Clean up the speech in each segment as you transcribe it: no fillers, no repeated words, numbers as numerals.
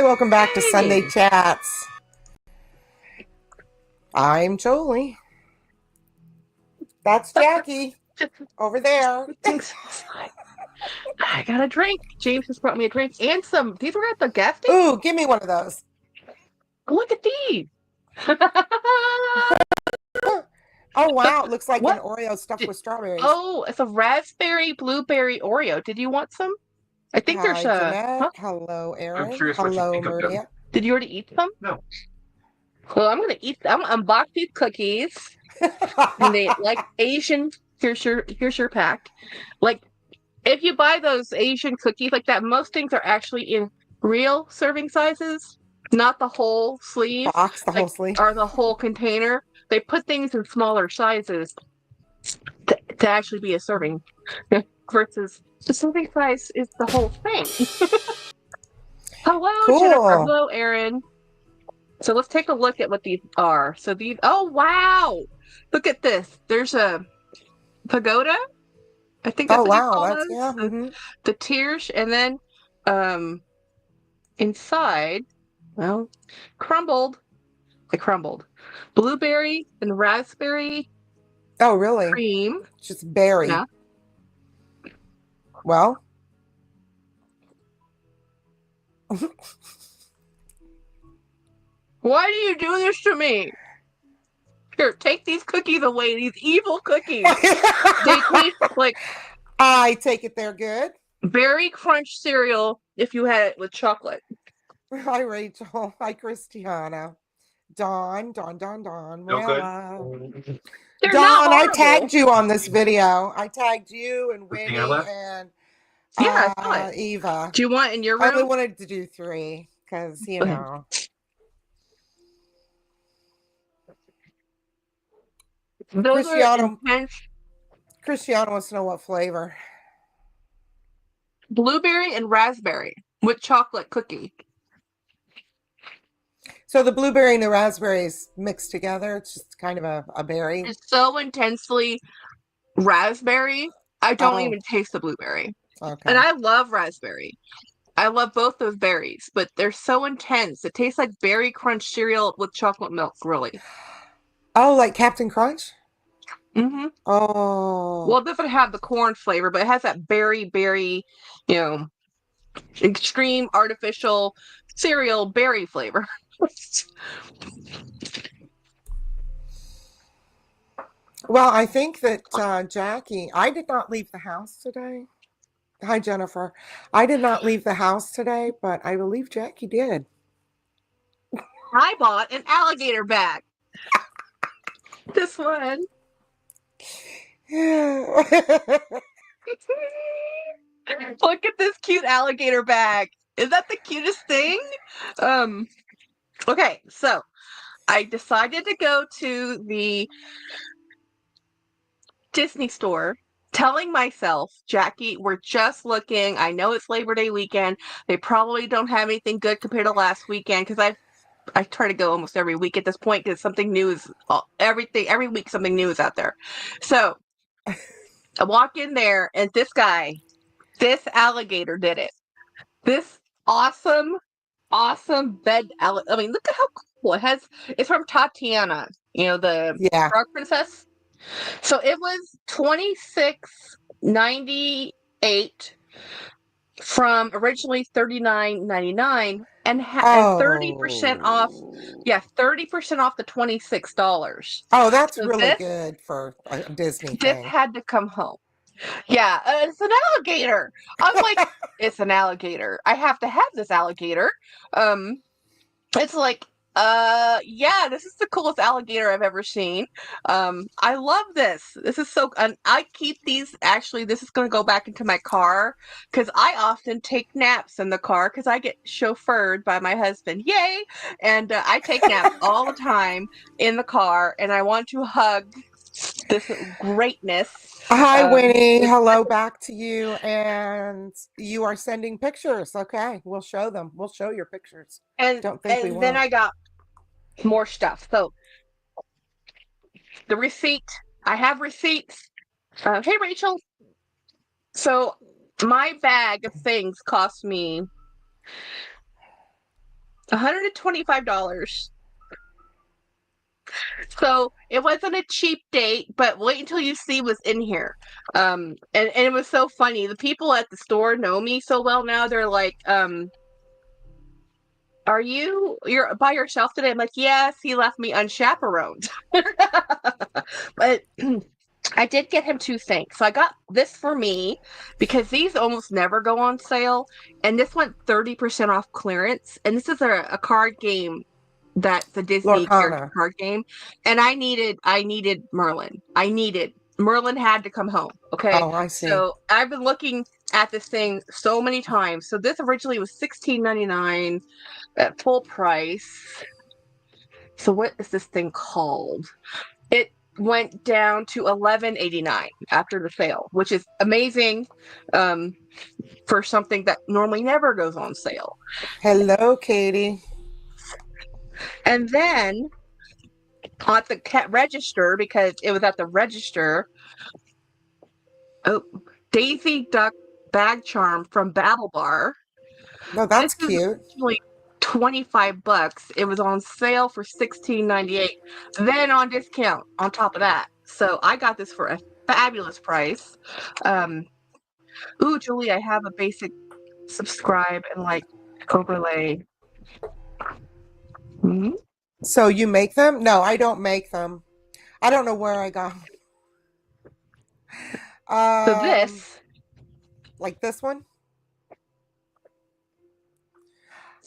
welcome back to Sunday Hey. Chats. I'm Jolie. That's Jackie over there. I got a drink. James just brought me a drink and some. These were at the gas station. Ooh, give me one of those. Look at these. Oh, wow. It looks like an What? Oreo stuffed with strawberries. Oh, it's a raspberry blueberry Oreo. Did you want some? I think there's Hi, a. Jeanette. Huh? Hello, I'm Aaron. curious what you Hello, think of them. Maria. Did you already eat some? No. Well, I'm gonna eat. I'm gonna unbox these cookies. And they like Asian. Here's your pack. Like if you buy those Asian cookies like that, most things are actually in real serving sizes, not the whole sleeve, Box, the whole like sleeve. or the whole container. They put things in smaller sizes to actually be a serving, versus the serving size is the whole thing. Hello, Jennifer. Cool. Hello, Aaron. So let's take a look at what these are. So these. Oh wow! Look at this. There's a pagoda. I think that's Oh, what you wow. call That's, those. yeah. The tiers, and then inside, well, they crumbled. Blueberry and raspberry Oh, really? cream. Just berry. Yeah. Well, Why do you do this to me? Here, take these cookies away, these evil cookies. They taste like I take it they're good. berry crunch cereal if you had it with chocolate. Hi, Rachel. Hi, Christiana. Dawn. No good. Marilla. They're not Dawn, I horrible. tagged you on this video. I tagged you and The thing Winnie I left? and Yeah, I saw it. Eva. Do you want it in your I only room? wanted to do 3 because, you Okay. know. Those are Cristiano, intense Cristiano wants to know what flavor. blueberry and raspberry with chocolate cookie. So the blueberry and the raspberries mixed together. It's just kind of a berry. It's so intensely raspberry. I don't Oh, even taste the blueberry. And okay. I love raspberry. I love both those berries, but they're so intense. It tastes like berry crunch cereal with chocolate milk, really. Oh, like Captain Crunch? Hmm. Oh. Well, it doesn't have the corn flavor, but it has that berry, you know, extreme artificial cereal berry flavor. Well, I think that Jackie, I did not leave the house today. Hi, Jennifer. I did not leave the house today, but I believe Jackie did. I bought an alligator bag. This one. Look at this cute alligator bag. Is that the cutest thing? Um, okay, so I decided to go to the Disney store, telling myself, Jackie, we're just looking. I know it's Labor Day weekend. They probably don't have anything good compared to last weekend because I try to go almost every week at this point because something new is every week something new is out there. So I walk in there and this alligator did it. This awesome bed. I mean, look at how cool it has. It's from Tatiana, the Yeah. Frog Princess. So it was $26.98 from originally $39.99 and 30% off. Oh. Yeah, 30% off the $26. Oh, that's So really this good for a Disney this thing. had to come home. Yeah, it's an alligator. I'm like, it's an alligator. I have to have this alligator. It's like, yeah, this is the coolest alligator I've ever seen. I love this. This is so, and I keep these. Actually, this is going to go back into my car because I often take naps in the car because I get chauffeured by my husband. Yay! And I take naps all the time in the car, and I want to hug this greatness. Hi, Winnie. With Hello back to you. And you are sending pictures. Okay, we'll show them. We'll show your pictures. and Don't think we and then won't. I got more stuff. So the receipt. I have receipts. Hey, Rachel. So my bag of things cost me $125. So it wasn't a cheap date, but wait until you see what's in here. And it was so funny. The people at the store know me so well now. They're like, you're by yourself today? I'm like, yes, he left me unchaperoned. But I did get him two things. So I got this for me because these almost never go on sale. And this went 30% off clearance. And this is a card game that's a Disney character Lorcana. card game. And I needed Merlin. Merlin had to come home. Okay. Oh, I see. So I've been looking at this thing so many times. So this originally was $16.99 at full price. So what is this thing called? It went down to $11.89 after the sale, which is amazing for something that normally never goes on sale. Hello, Katie. And then at the register, because it was at the register, Daisy Duck bag charm from Babble Bar. No, This that's is cute. originally $25. It was on sale for $16.98. Then on discount on top of that. So I got this for a fabulous price. Julie, I have a basic subscribe and like overlay. Mm-hmm. So you make them? No, I don't make them. I don't know where I got them. So this Like this one?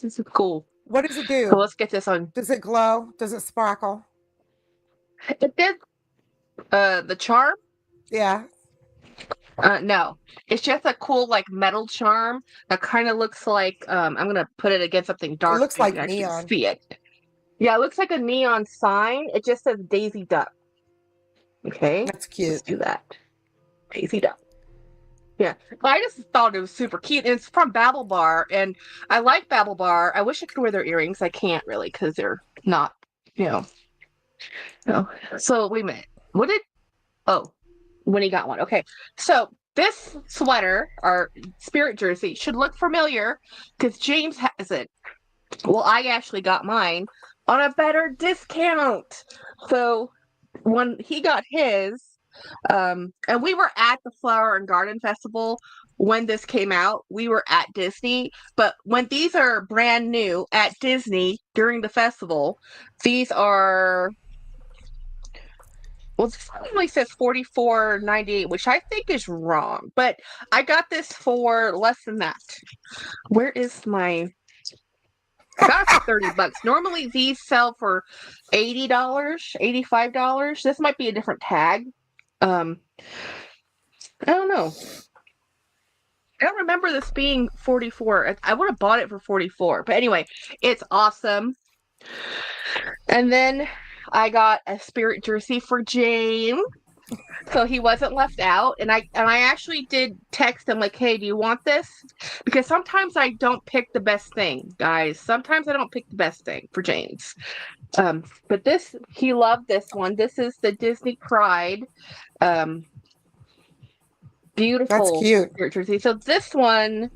is cool. What does it So do? let's get this on. Does it glow? Does it sparkle? It did the charm. Yeah. No, it's just a cool like metal charm that kind of looks like I'm gonna put it against something It dark looks so you like can actually neon. see it. Yeah, it looks like a neon sign. It just says Daisy Duck. Okay, That's let's cute. do that. Daisy Duck. Yeah, I just thought it was super cute. And it's from Babble Bar, and I like Babble Bar. I wish I could wear their earrings. I can't really because they're not, you know. No. So wait a minute. What did? Oh, when he got one. Okay, so this sweater or spirit jersey should look familiar because James has it. Well, I actually got mine on a better discount. So when he got his, and we were at the Flower and Garden Festival when this came out. We were at Disney, but when these are brand new at Disney during the festival, these are. Well, this only says $44.98, which I think is wrong. But I got this for less than that. Where is my? I got it for $30. Normally these sell for $80, $85. This might be a different tag. I don't know. I don't remember this being 44. I would have bought it for 44. But anyway, it's awesome. And then I got a spirit jersey for James. So he wasn't left out. And I actually did text him like, hey, do you want this? Because sometimes I don't pick the best thing, guys. Sometimes I don't pick the best thing for James. But this, he loved this one. This is the Disney Pride. That's Beautiful cute. spirit jersey. So this one.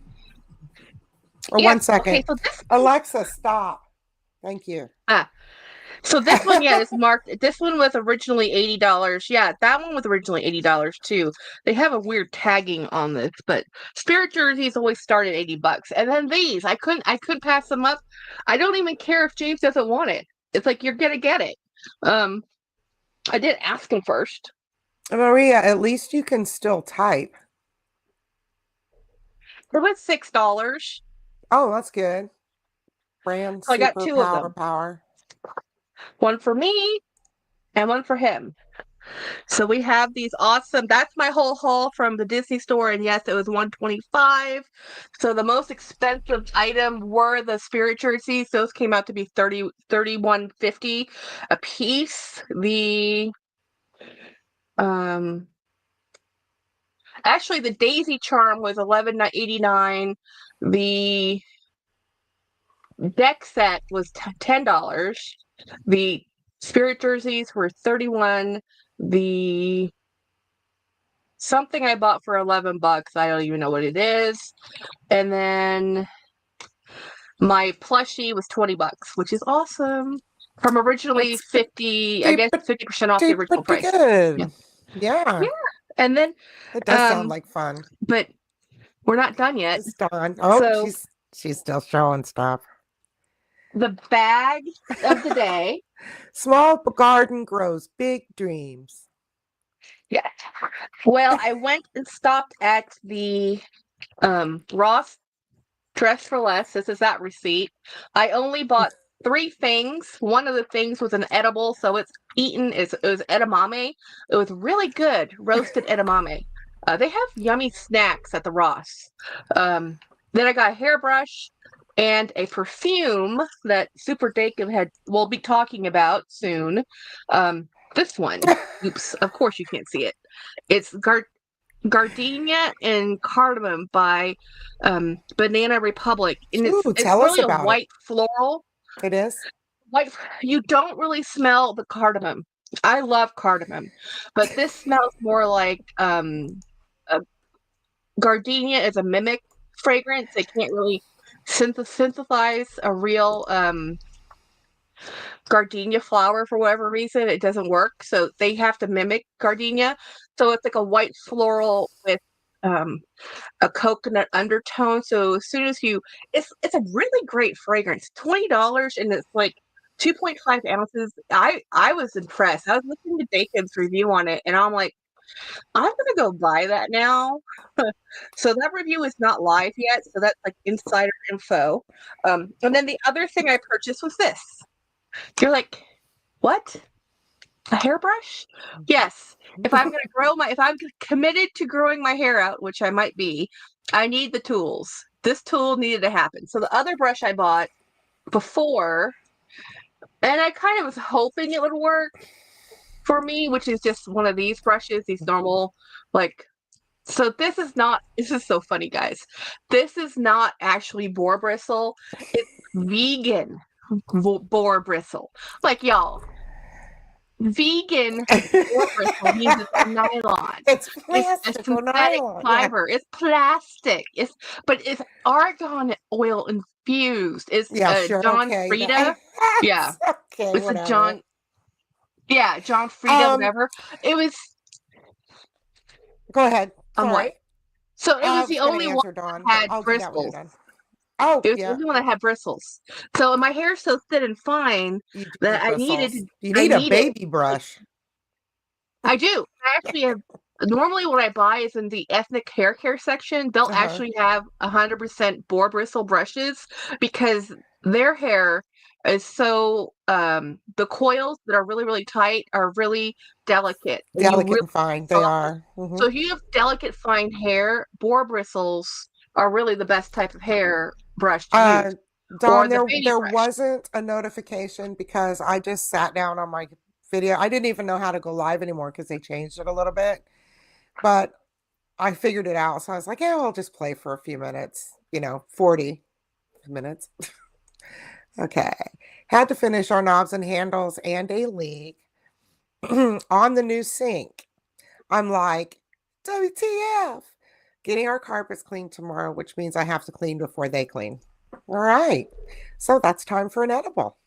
Or Yeah, 1 second. okay, so this Alexa, stop. Thank you. So this one, yeah, is marked. This one was originally $80. Yeah, that one was originally $80 too. They have a weird tagging on this, but spirit jerseys always start at $80. And then these, I couldn't pass them up. I don't even care if James doesn't want it. It's like you're gonna get it. I did ask him first. Maria, at least you can still type. It was $6. Oh, that's good. Brand So I got super two of power them. power. One for me and one for him. So we have these awesome. That's my whole haul from the Disney store, and yes, it was $125. So the most expensive item were the spirit jerseys. Those came out to be $31.50 a piece. Actually the Daisy charm was $11.89. The deck set was $10. The spirit jerseys were $31. The something I bought for $11. I don't even know what it is. And then My plushie was $20, which is awesome. From originally That's 50, I pretty, guess 50% off the original pretty price. Yeah. good. Yeah, Yeah. And then, it does sound um, like fun. but we're not done yet. It's Dawn. Oh, So she's still showing stuff. the bag of the day. Small garden grows big dreams. Yeah. Well, I went and stopped at the Ross Dress for Less. This is that receipt. I only bought 3 things. One of the things was an edible, so it's eaten. It was edamame. It was really good, roasted edamame. They have yummy snacks at the Ross. Then I got a hairbrush and a perfume that Super Dakin will be talking about soon. This one. Oops, of course you can't see it. It's Gardenia and Cardamom by Banana Republic, and Ooh, it's tell us really a about it. white floral. It is. White. You don't really smell the cardamom. I love cardamom, but this smells more like a gardenia is a mimic fragrance. They can't really synthesize a real gardenia flower for whatever reason. It doesn't work, so they have to mimic gardenia. So it's like a white floral with um a coconut undertone. So as soon as it's a really great fragrance. $20 and it's like 2.5 ounces. I was impressed. I was listening to Dakin's review on it, and I'm like, I'm gonna go buy that now. So that review is not live yet. So that's like insider info. And then the other thing I purchased was this. You're like, what? A hairbrush? Yes. If I'm committed to growing my hair out, which I might be, I need the tools. This tool needed to happen. So the other brush I bought before, and I kind of was hoping it would work for me, which is just one of these brushes, these normal, like, so this is so funny, guys. This is not actually boar bristle. It's vegan boar bristle. Like, y'all, vegan boar bristle means it's nylon. It's It's a plastic or synthetic nylon. Yeah. fiber. It's plastic. But it's argan oil infused. It's Yeah, sure. John Okay. Frieda. Yeah, Okay, it's a whatever. John Frieda, Um, whatever. It was go ahead. what? Sorry. So it I was the was going to only one answer Dawn, that but had I'll do that when you're bristles. done. Oh, It was the yeah. only one that had bristles. So my hair's so thin and fine You do that need bristles. You I need a needed baby brush. I do. I actually have. Normally, what I buy is in the ethnic hair care section. They'll Uh-huh. actually have 100% boar bristle brushes because their hair is so. The coils that are really really tight are really delicate, and you Delicate really and fine. They soft. are. So if you have delicate fine hair, boar bristles are really the best type of hair brush to use, Dawn, or the baby there brush. wasn't a notification because I just sat down on my video. I didn't even know how to go live anymore because they changed it a little bit. But I figured it out. So I was like, yeah, I'll just play for a few minutes, 40 minutes. Okay. Had to finish our knobs and handles and a leak on the new sink. I'm like, WTF? Getting our carpets cleaned tomorrow, which means I have to clean before they clean. All right. So that's time for an edible.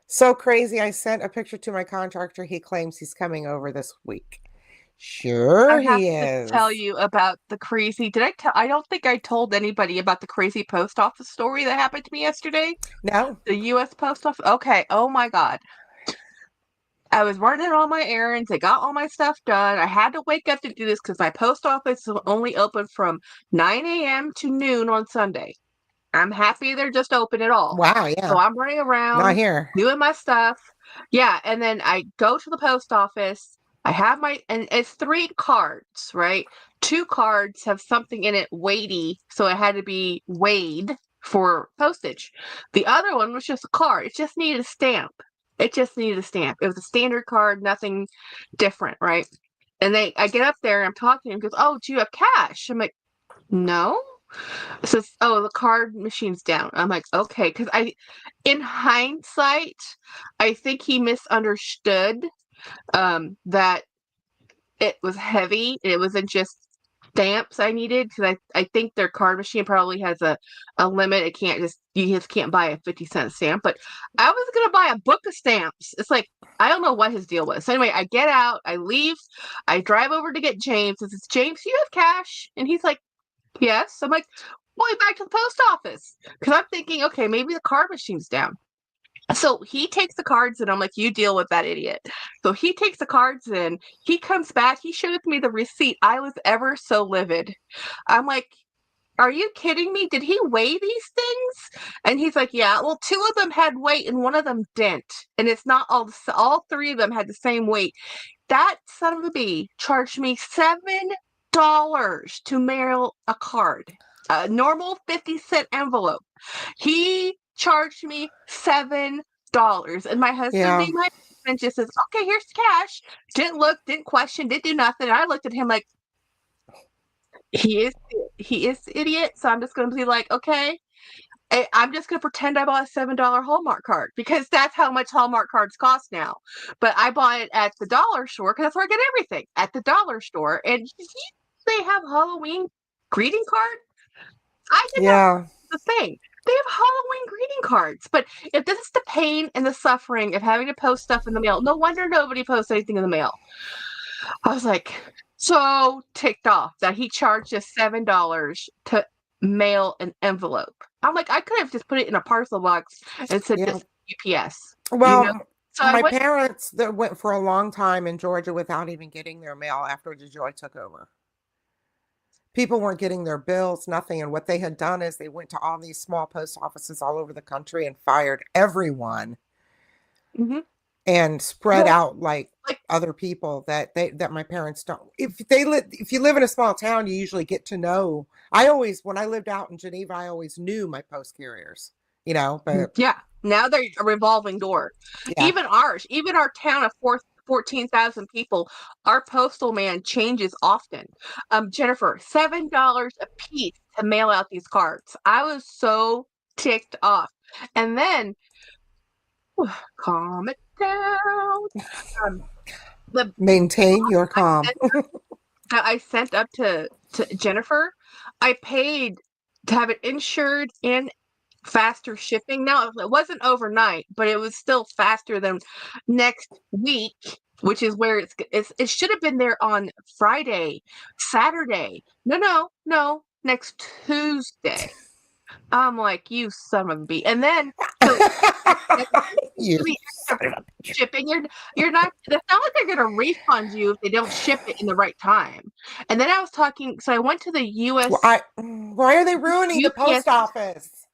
So crazy. I sent a picture to my contractor. He claims he's coming over this week. I Sure, have he to tell is. you about the crazy. Did I tell? I don't think I told anybody about the crazy post office story that happened to me yesterday. No. The U.S. Post Office. Okay. Oh my God. I was running all my errands. I got all my stuff done. I had to wake up to do this because my post office is only open from 9 a.m. to noon on Sunday. I'm happy they're just open at all. Wow, So yeah. I'm running Not around here. doing my stuff. Yeah, and then I go to the post office. I have and it's 3 cards, right? 2 cards have something in it weighty, so it had to be weighed for postage. The other one was just a card. It just needed a stamp. It just needed a stamp. It was a standard card, nothing different, right? And I get up there and I'm talking to him. He goes, "Oh, do you have cash?" I'm like, "No." Says, "Oh, the card machine's down." I'm like, "Okay," because in hindsight, I think he misunderstood that it was heavy. It wasn't just stamps I needed because I think their card machine probably has a limit. It can't just you just can't buy a 50-cent stamp. But I was gonna buy a book of stamps. It's like I don't know what his deal was. So anyway, I get out, I leave, I drive over to get James. I says, James, do you have cash? And he's like, yes. I'm like, going back to the post office because I'm thinking, okay, maybe the card machine's down. So he takes the cards and I'm like, you deal with that idiot. So he takes the cards in, he comes back, he shows me the receipt. I was ever so livid. I'm like, are you kidding me? Did he weigh these things? And he's like, yeah, well, two of them had weight and one of them didn't. And it's not all three of them had the same weight. That son of a bee charged me $7 to mail a card, a normal 50-cent envelope. He charged me $7. And my husband Yeah. being my husband just says, okay, here's the cash. Didn't look, didn't question, didn't do nothing. And I looked at him like, he is the idiot. So I'm just gonna be like, okay. I'm just gonna pretend I bought a $7 Hallmark card because that's how much Hallmark cards cost now. But I bought it at the dollar store because that's where I get everything at the dollar store. And they have Halloween greeting cards. I did not Yeah. the thing. They have Halloween greeting cards. But if this is the pain and the suffering of having to post stuff in the mail, no wonder nobody posts anything in the mail. I was like so ticked off that he charged us $7 to mail an envelope. I'm like, I could have just put it in a parcel box and said Yeah. this UPS. Well, So I my went. parents that went for a long time in Georgia without even getting their mail after the Joy took over. People weren't getting their bills, nothing. And what they had done is they went to all these small post offices all over the country and fired everyone Mhm. and spread Well, out like like, other people that my parents don't. If you live in a small town, you usually get to know. When I lived out in Geneva, I always knew my post carriers, but yeah. Now they're a revolving door. yeah. Even our town of 14,000 people, our postal man changes often. Jennifer, $7 a piece to mail out these cards. I was so ticked off. And then calm it down. Um, the Maintain your calm. I sent up to Jennifer, I paid to have it insured and faster shipping. Now it wasn't overnight, but it was still faster than next week, which is where it should have been there on Friday, Saturday. No, next Tuesday. I'm like, you son of a bee. And then so You to be son of a bitch. shipping, you're not. It's not like they're gonna refund you if they don't ship it in the right time. And then I was talking. So I went to the Why are they ruining the UPS. post office?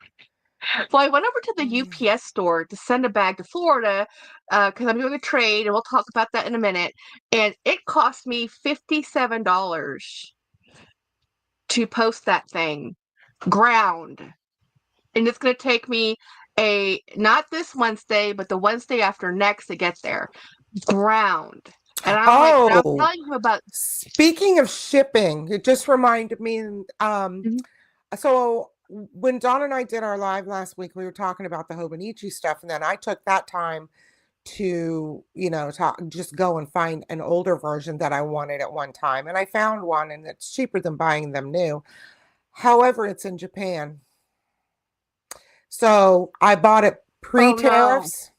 Well, I went over to the UPS store to send a bag to Florida because I'm doing a trade, and we'll talk about that in a minute. And it cost me $57 to post that thing ground, and it's going to take me not this Wednesday, but the Wednesday after next to get there. Ground. And I'm like, and I was Oh, telling you about. speaking of shipping, it just reminded me. Mhm. So when Dawn and I did our live last week, we were talking about the Hobonichi stuff, and then I took that time to, just go and find an older version that I wanted at one time, and I found one, and it's cheaper than buying them new. However, it's in Japan, so I bought it Oh no. pre-tariffs.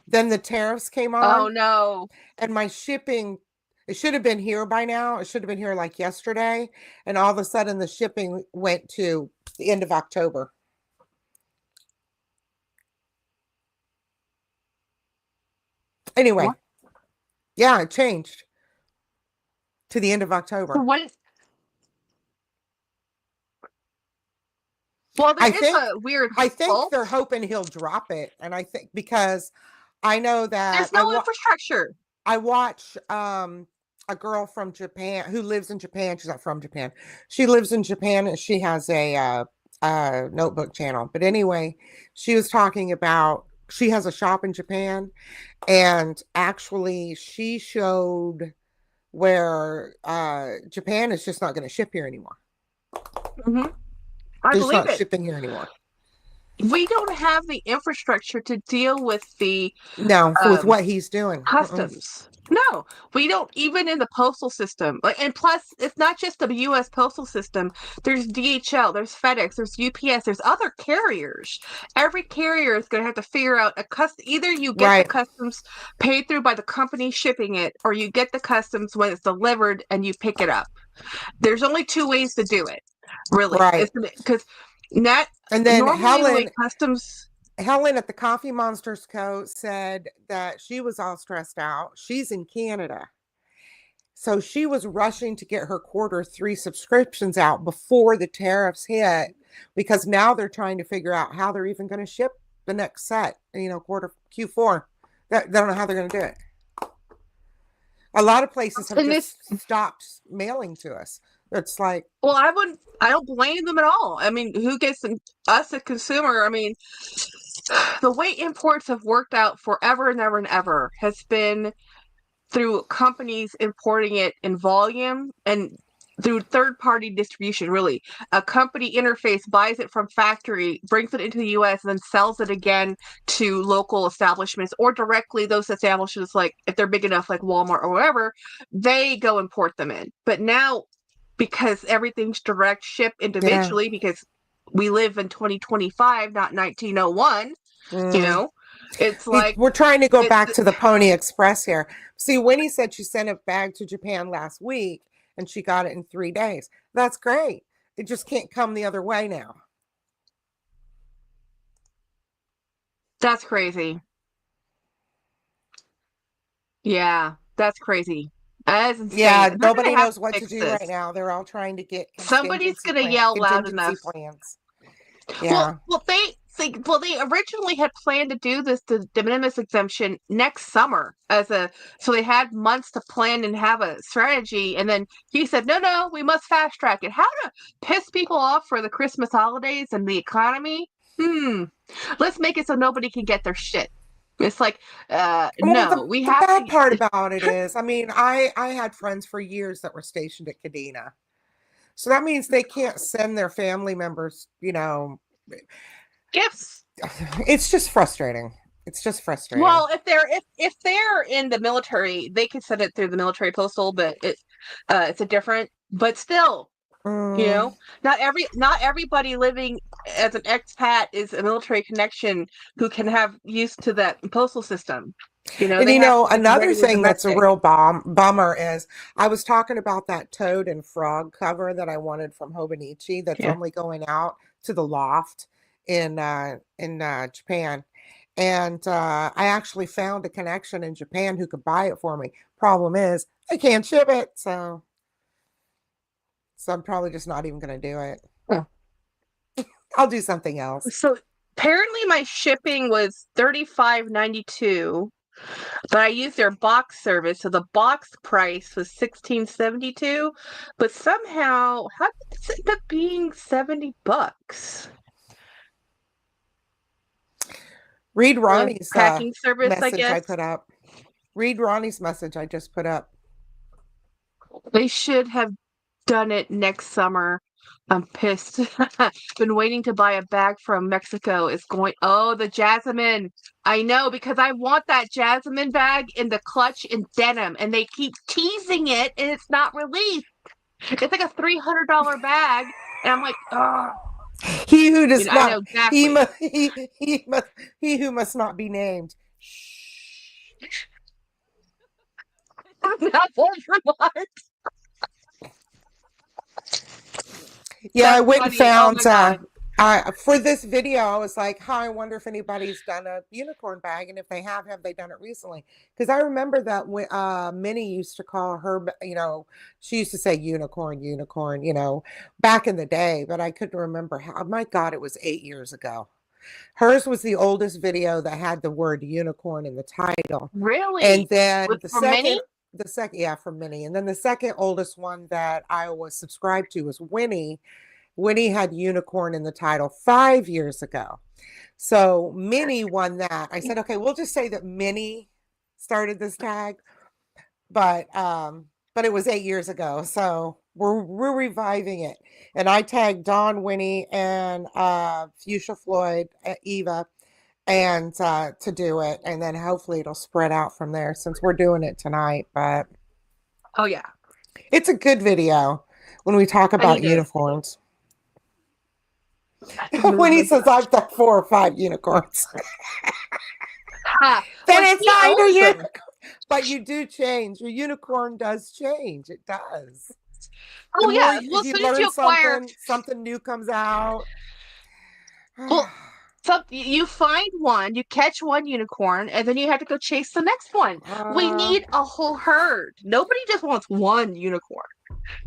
Then the tariffs came Oh on, no. and my shipping, it should have been here by now. It should have been here like yesterday. And all of a sudden the shipping went to the end of October. Anyway, What? yeah, it changed to the end of So October. what? Well, there I is think a weird I think hole. they're hoping he'll drop it. And I think because I know that There's no infrastructure. I watch a girl from Japan who lives in Japan. She's not from Japan. She lives in Japan and she has a notebook channel. But anyway, she was talking about she has a shop in Japan, and actually she showed where Japan is just not going to ship here anymore. Hmm. I They're just believe not it. shipping here anymore. we don't have the infrastructure to deal with the No, with um, what he's doing. Mm-mm. customs. No, we don't, even in the postal system. Like, and plus, it's not just the U.S. postal system. There's DHL, there's FedEx, there's UPS, there's other carriers. Every carrier is going to have to figure out a either you get the Right, customs paid through by the company shipping it, or you get the customs when it's delivered and you pick it up. There's only two ways to do it, really. It's right. because not And then normally the way customs. Helen at the Coffee Monsters Co. said that she was all stressed out. She's in Canada. So she was rushing to get her quarter 3 subscriptions out before the tariffs hit because now they're trying to figure out how they're even going to ship the next set, quarter Q4. They don't know how they're going to do it. A lot of places have And this, just stopped mailing to us. It's like, well, I don't blame them at all. I mean, who gets us a consumer? I mean, the way imports have worked out forever and ever and ever has been through companies importing it in volume and through third party distribution. Really, a company interface buys it from factory, brings it into the US, and then sells it again to local establishments, or directly those establishments, like if they're big enough like Walmart or whatever, they go import them in. But now, because everything's direct ship yeah. individually, because we live in 2025, not 1901, you Mm. know, it's like We're trying to go it's back to the Pony Express here. See, Winnie said she sent a bag to Japan last week and she got it in 3 days. That's great. It just can't come the other way now. that's crazy. Yeah, that's crazy. That is insane. Yeah, They're gonna nobody have knows to what to fix do right this. now. They're all trying to get Somebody's gonna yell loud contingency enough. plans. Well, Yeah. they originally had planned to do this, the de minimis exemption, next summer as a, so they had months to plan and have a strategy, and then he said, no, no, we must fast track it. How to piss people off for the Christmas holidays and the economy? Let's make it so nobody can get their shit. It's like, Well, no, we the have bad to. part about it is, I mean, I had friends for years that were stationed at Kadena. So that means they can't send their family members, Gifts. it's just frustrating. It's just frustrating. Well, if they're in the military, they can send it through the military postal, but it's a different. But still, you Mm. know, not everybody living as an expat is a military connection who can have use to that postal system. You know, And they have to be another regular thing that's a domestic. real bummer is I was talking about that toad and frog cover that I wanted from Hobonichi that's Yeah. only going out to the loft in Japan. And I actually found a connection in Japan who could buy it for me. Problem is, I can't ship it, so I'm probably just not even going to do it. Huh. I'll do something else. So apparently my shipping was $35.92, but I used their box service, so the box price was $16.72. But somehow, how did this end up being $70? Read Ronnie's Packing service, I message I guess. put up. Read Ronnie's message I just put up. They should have done it next summer. I'm pissed. Been waiting to buy a bag from Mexico. It's going, oh, the Jasmine. I know, because I want that Jasmine bag in the clutch in denim, and they keep teasing it, and it's not released. It's like a $300 bag, and I'm like, oh, He who does I know not exactly. he who must not be named. Shh. Not Voldemort. Yeah, I That's went and funny. Oh found my god. for this video, I was like, "Huh, I wonder if anybody's done a unicorn bag, and if they have they done it recently?" Because I remember that when Minnie used to call her, she used to say unicorn, unicorn, back in the day, but I couldn't remember how. Oh my God, it was 8 years ago. Hers was the oldest video that had the word unicorn in the title. And Really? then With for many? yeah, from Minnie. And then the second oldest one that I was subscribed to was Winnie. Winnie had unicorn in the title 5 years ago. So Minnie won that. I said, okay, we'll just say that Minnie started this tag. But but it was 8 years ago. So we're reviving it. And I tagged Dawn, Winnie, and Fuchsia Floyd, Eva, and to do it. And then hopefully it'll spread out from there since we're doing it tonight. But Oh yeah, it's a good video when we talk I about need to unicorns. When move he into. says I've got 4 or 5 unicorns, Ha! then Well, it's she not your owns them. unicorn. But you do change. Your unicorn does change. It does. The Oh more yeah. you, Well, if as you soon as you learn acquire, something, something new comes out. well, you find one, you catch one unicorn, and then you have to go chase the next one. We uh, need a whole herd. Nobody just wants one unicorn.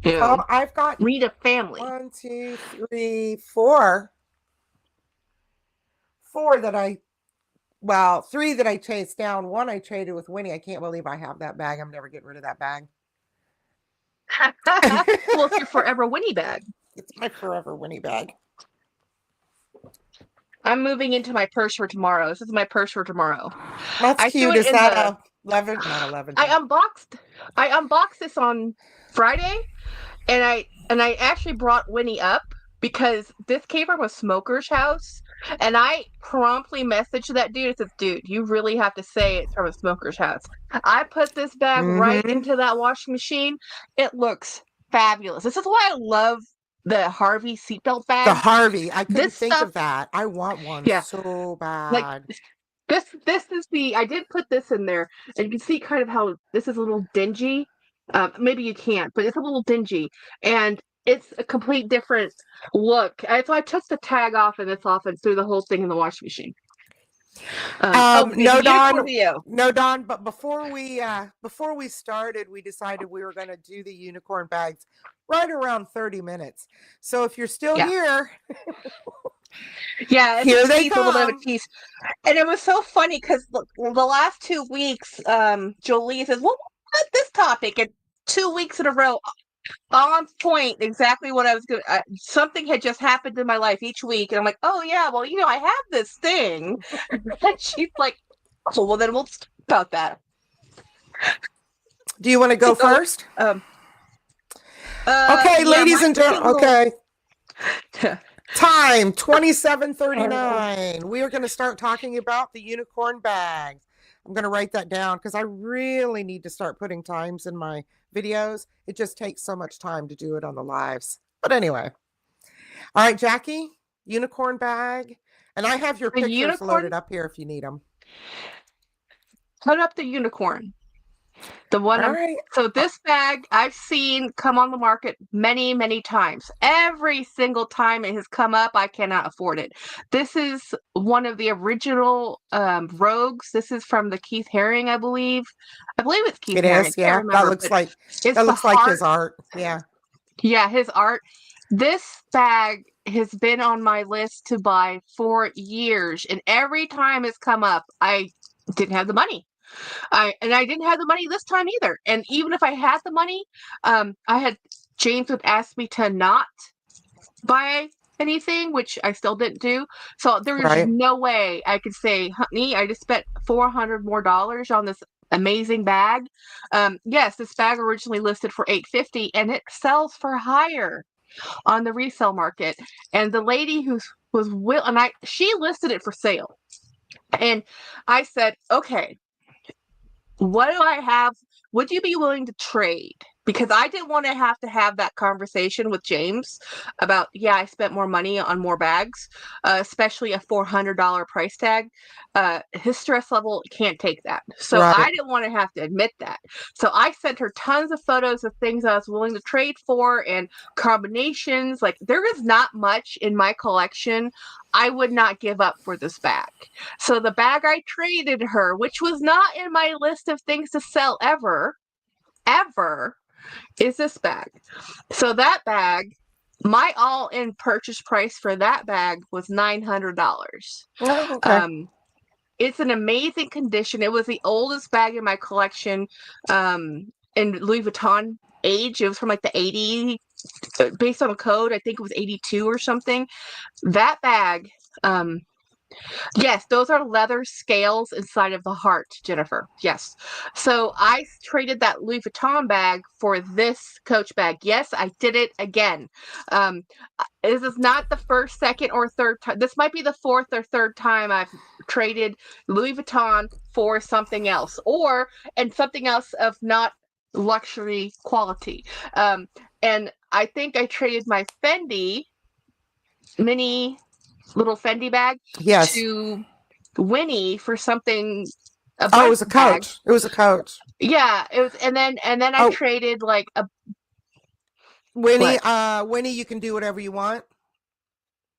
You know, I've got we need a family. 1, 2, 3, 4. Four that I, well, three that I chased down. One I traded with Winnie. I can't believe I have that bag. I'm never getting rid of that bag. Well, it's your forever Winnie bag. It's my forever Winnie bag. I'm moving into my purse for tomorrow. This is my purse for tomorrow. That's I threw cute. it Is in that the. a 11? Not 11. I unboxed. I unboxed this on Friday, and I actually brought Winnie up because this came from a smoker's house, and I promptly messaged that dude and said, "Dude, you really have to say it's from a smoker's house." I put this bag right Mm-hmm. into that washing machine. It looks fabulous. This is why I love the Harvey seatbelt The bags. Harvey. I couldn't This think stuff, of that. I want one yeah, so like bad. this is the I did put this in there, and you can see kind of how this is a little dingy. Maybe you can't, but it's a little dingy, and it's a complete different look. So I took the tag off and this off and threw the whole thing in the washing machine. Okay, the No, unicorn Don. video. No, Don. But before we started, we decided we were going to do the unicorn bags right around 30 minutes. So if you're still Yeah, here, yeah, it's a here they tease, a little bit of a come. tease, and it was so funny because the last 2 weeks, Jolie says, "Well, what this topic?" And 2 weeks in a row, on point, exactly what I was going to. Something had just happened in my life each week, and I'm like, oh, yeah, well, I have this thing. And she's like, oh, well, then we'll talk about that. Do you want to go So, first? Okay, yeah, ladies and mine's a gentlemen. little. Okay. Time 27:39. We are going to start talking about the unicorn bags. I'm going to write that down because I really need to start putting times in my videos. It just takes so much time to do it on the lives. But anyway. All right, Jackie, unicorn bag. And I have your The pictures loaded unicorn, up here if you need them. put up the unicorn. The one All right. So this bag I've seen come on the market many, many times. Every single time it has come up, I cannot afford it. This is one of the original Rogues. This is from the Keith Haring, I believe. I believe it's Keith It Haring. I is, can't yeah. That remember, looks but like it's that the looks like heart. his art. Yeah. Yeah, his art. This bag has been on my list to buy for years, and every time it's come up, I didn't have the money. I didn't have the money this time either. And even if I had the money, I had James would ask me to not buy anything, which I still didn't do. So there was Right. no way I could say, honey, I just spent $400 more on this amazing bag. Yes, this bag originally listed for $850, and it sells for higher on the resale market. And the lady who was she listed it for sale, and I said, okay, what do I have? Would you be willing to trade? Because I didn't want to have that conversation with James about, yeah, I spent more money on more bags, especially a $400 price tag. His stress level can't take that. So I Right. didn't want to have to admit that. So I sent her tons of photos of things I was willing to trade for and combinations. Like, there is not much in my collection I would not give up for this bag. So the bag I traded her, which was not in my list of things to sell ever, is this bag. So that bag, my all-in purchase price for that bag was $900. Oh, okay. It's an amazing condition. It was the oldest bag in my collection, in Louis Vuitton age. It was from like the 80s, based on a code. I think it was 82 or something. That bag, Yes, those are leather scales inside of the heart, Jennifer. Yes. So I traded that Louis Vuitton bag for this Coach bag. Yes, I did it again. Um, this is not the first, second, or third time. This might be the fourth or third time I've traded Louis Vuitton for something else, and something else of not luxury quality. Um, and I think I traded my Fendi mini little Fendi bag Yes. to Winnie for something, a Oh, it bunch was a of bags. coach. It was a coach. Yeah, it was, and then I Oh, traded like a Winnie, what? Winnie, you can do whatever you want.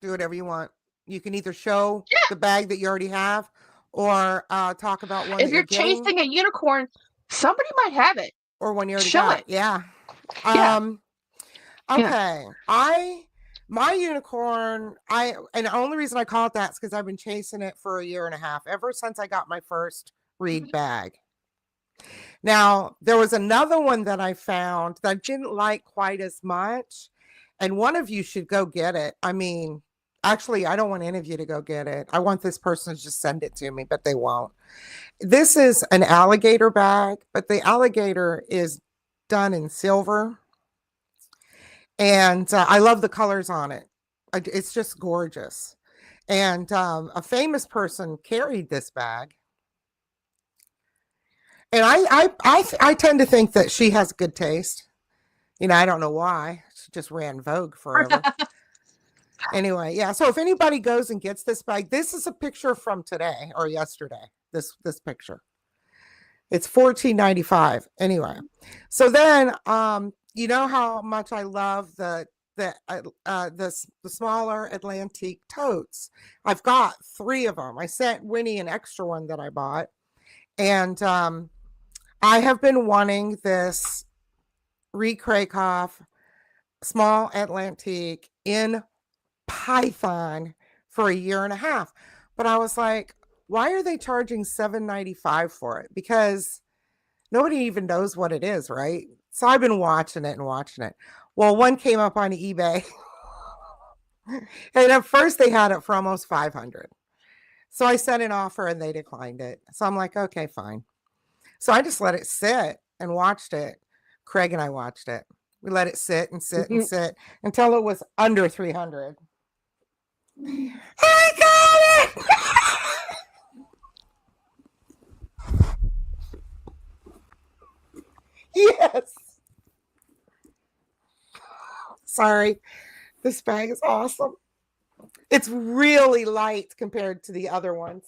Do whatever you want. You can either show Yeah, the bag that you already have or talk about one if that you're you're getting chasing a unicorn, somebody might have it. or one you already Show got. it. Yeah. Yeah, Um, yeah. okay. My unicorn, and the only reason I call it that is because I've been chasing it for a year and a half, ever since I got my first Reed bag. Now, there was another one that I found that I didn't like quite as much, and one of you should go get it. I mean, actually, I don't want any of you to go get it. I want this person to just send it to me, but they won't. This is an alligator bag, but the alligator is done in silver, and I love the colors on it. It's just gorgeous. And a famous person carried this bag, and I tend to think that she has good taste. I don't know why. She just ran Vogue forever. Anyway, yeah. So if anybody goes and gets this bag, this is a picture from today or yesterday. This picture. It's $14.95. Anyway, so then you know how much I love the smaller Atlantique totes. I've got 3 of them. I sent Winnie an extra one that I bought, and I have been wanting this Reed Krakoff small Atlantique in Python for a year and a half. But I was like, why are they charging $7.95 for it? Because nobody even knows what it is, right? So I've been watching it and watching it. Well, one came up on eBay, and at first they had it for almost 500. So I sent an offer and they declined it. So I'm like, okay, fine. So I just let it sit and watched it. Craig and I watched it. We let it sit and sit and sit until it was under 300. I got it! Yes. Sorry. This bag is awesome. It's really light compared to the other ones.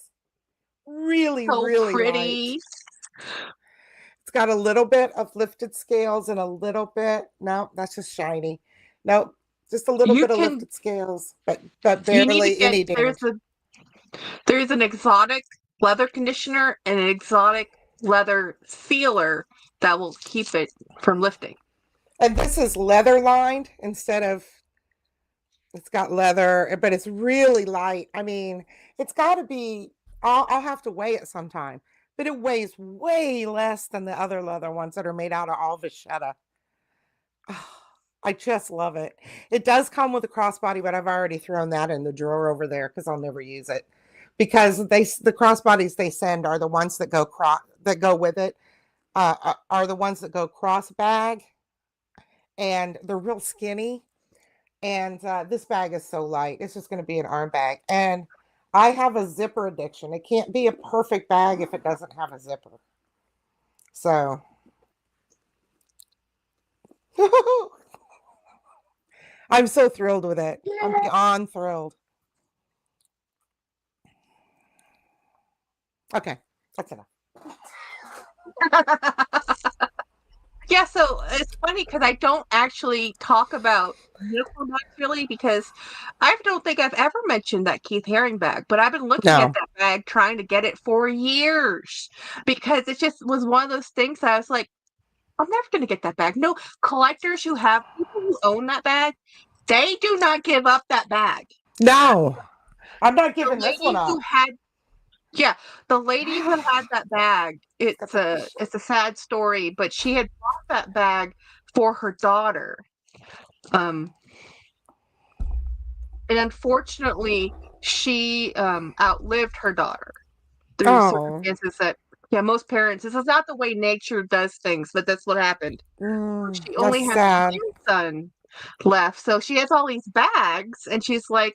Really, So really light. pretty. It's got a little bit of lifted scales and a little bit. No, that's just shiny. Nope, just a little You bit of can. lifted scales, but You need to barely get. any damage. There's an exotic leather conditioner and an exotic leather sealer that will keep it from lifting. And this is leather lined instead of, it's got leather, but it's really light. I mean, it's got to be, I'll have to weigh it sometime, but it weighs way less than the other leather ones that are made out of all vachetta. Oh, I just love it. It does come with a crossbody, but I've already thrown that in the drawer over there because I'll never use it. Because the crossbodies they send are the ones that go with it, are the ones that go cross bag, and they're real skinny. And this bag is so light; it's just going to be an arm bag. And I have a zipper addiction. It can't be a perfect bag if it doesn't have a zipper. So I'm so thrilled with it. I'm beyond thrilled. Okay, that's enough. Yeah, so it's funny because I don't actually talk about unicorn bags really because I don't think I've ever mentioned that Keith Haring bag, but I've been looking at No, that bag trying to get it for years because it just was one of those things that I was like, I'm never going to get that bag. No, collectors who have people who own that bag, they do not give up that bag. no, I'm not The giving this one lady who up. had Yeah, the lady who had that bag, It's got the it's a sad story, but she had bought that bag for her daughter. Um, and unfortunately, she outlived her daughter through Oh, circumstances that, yeah, most parents, this is not the way nature does things, but that's what happened. She that's only has sad. one son left. So she has all these bags, and she's like,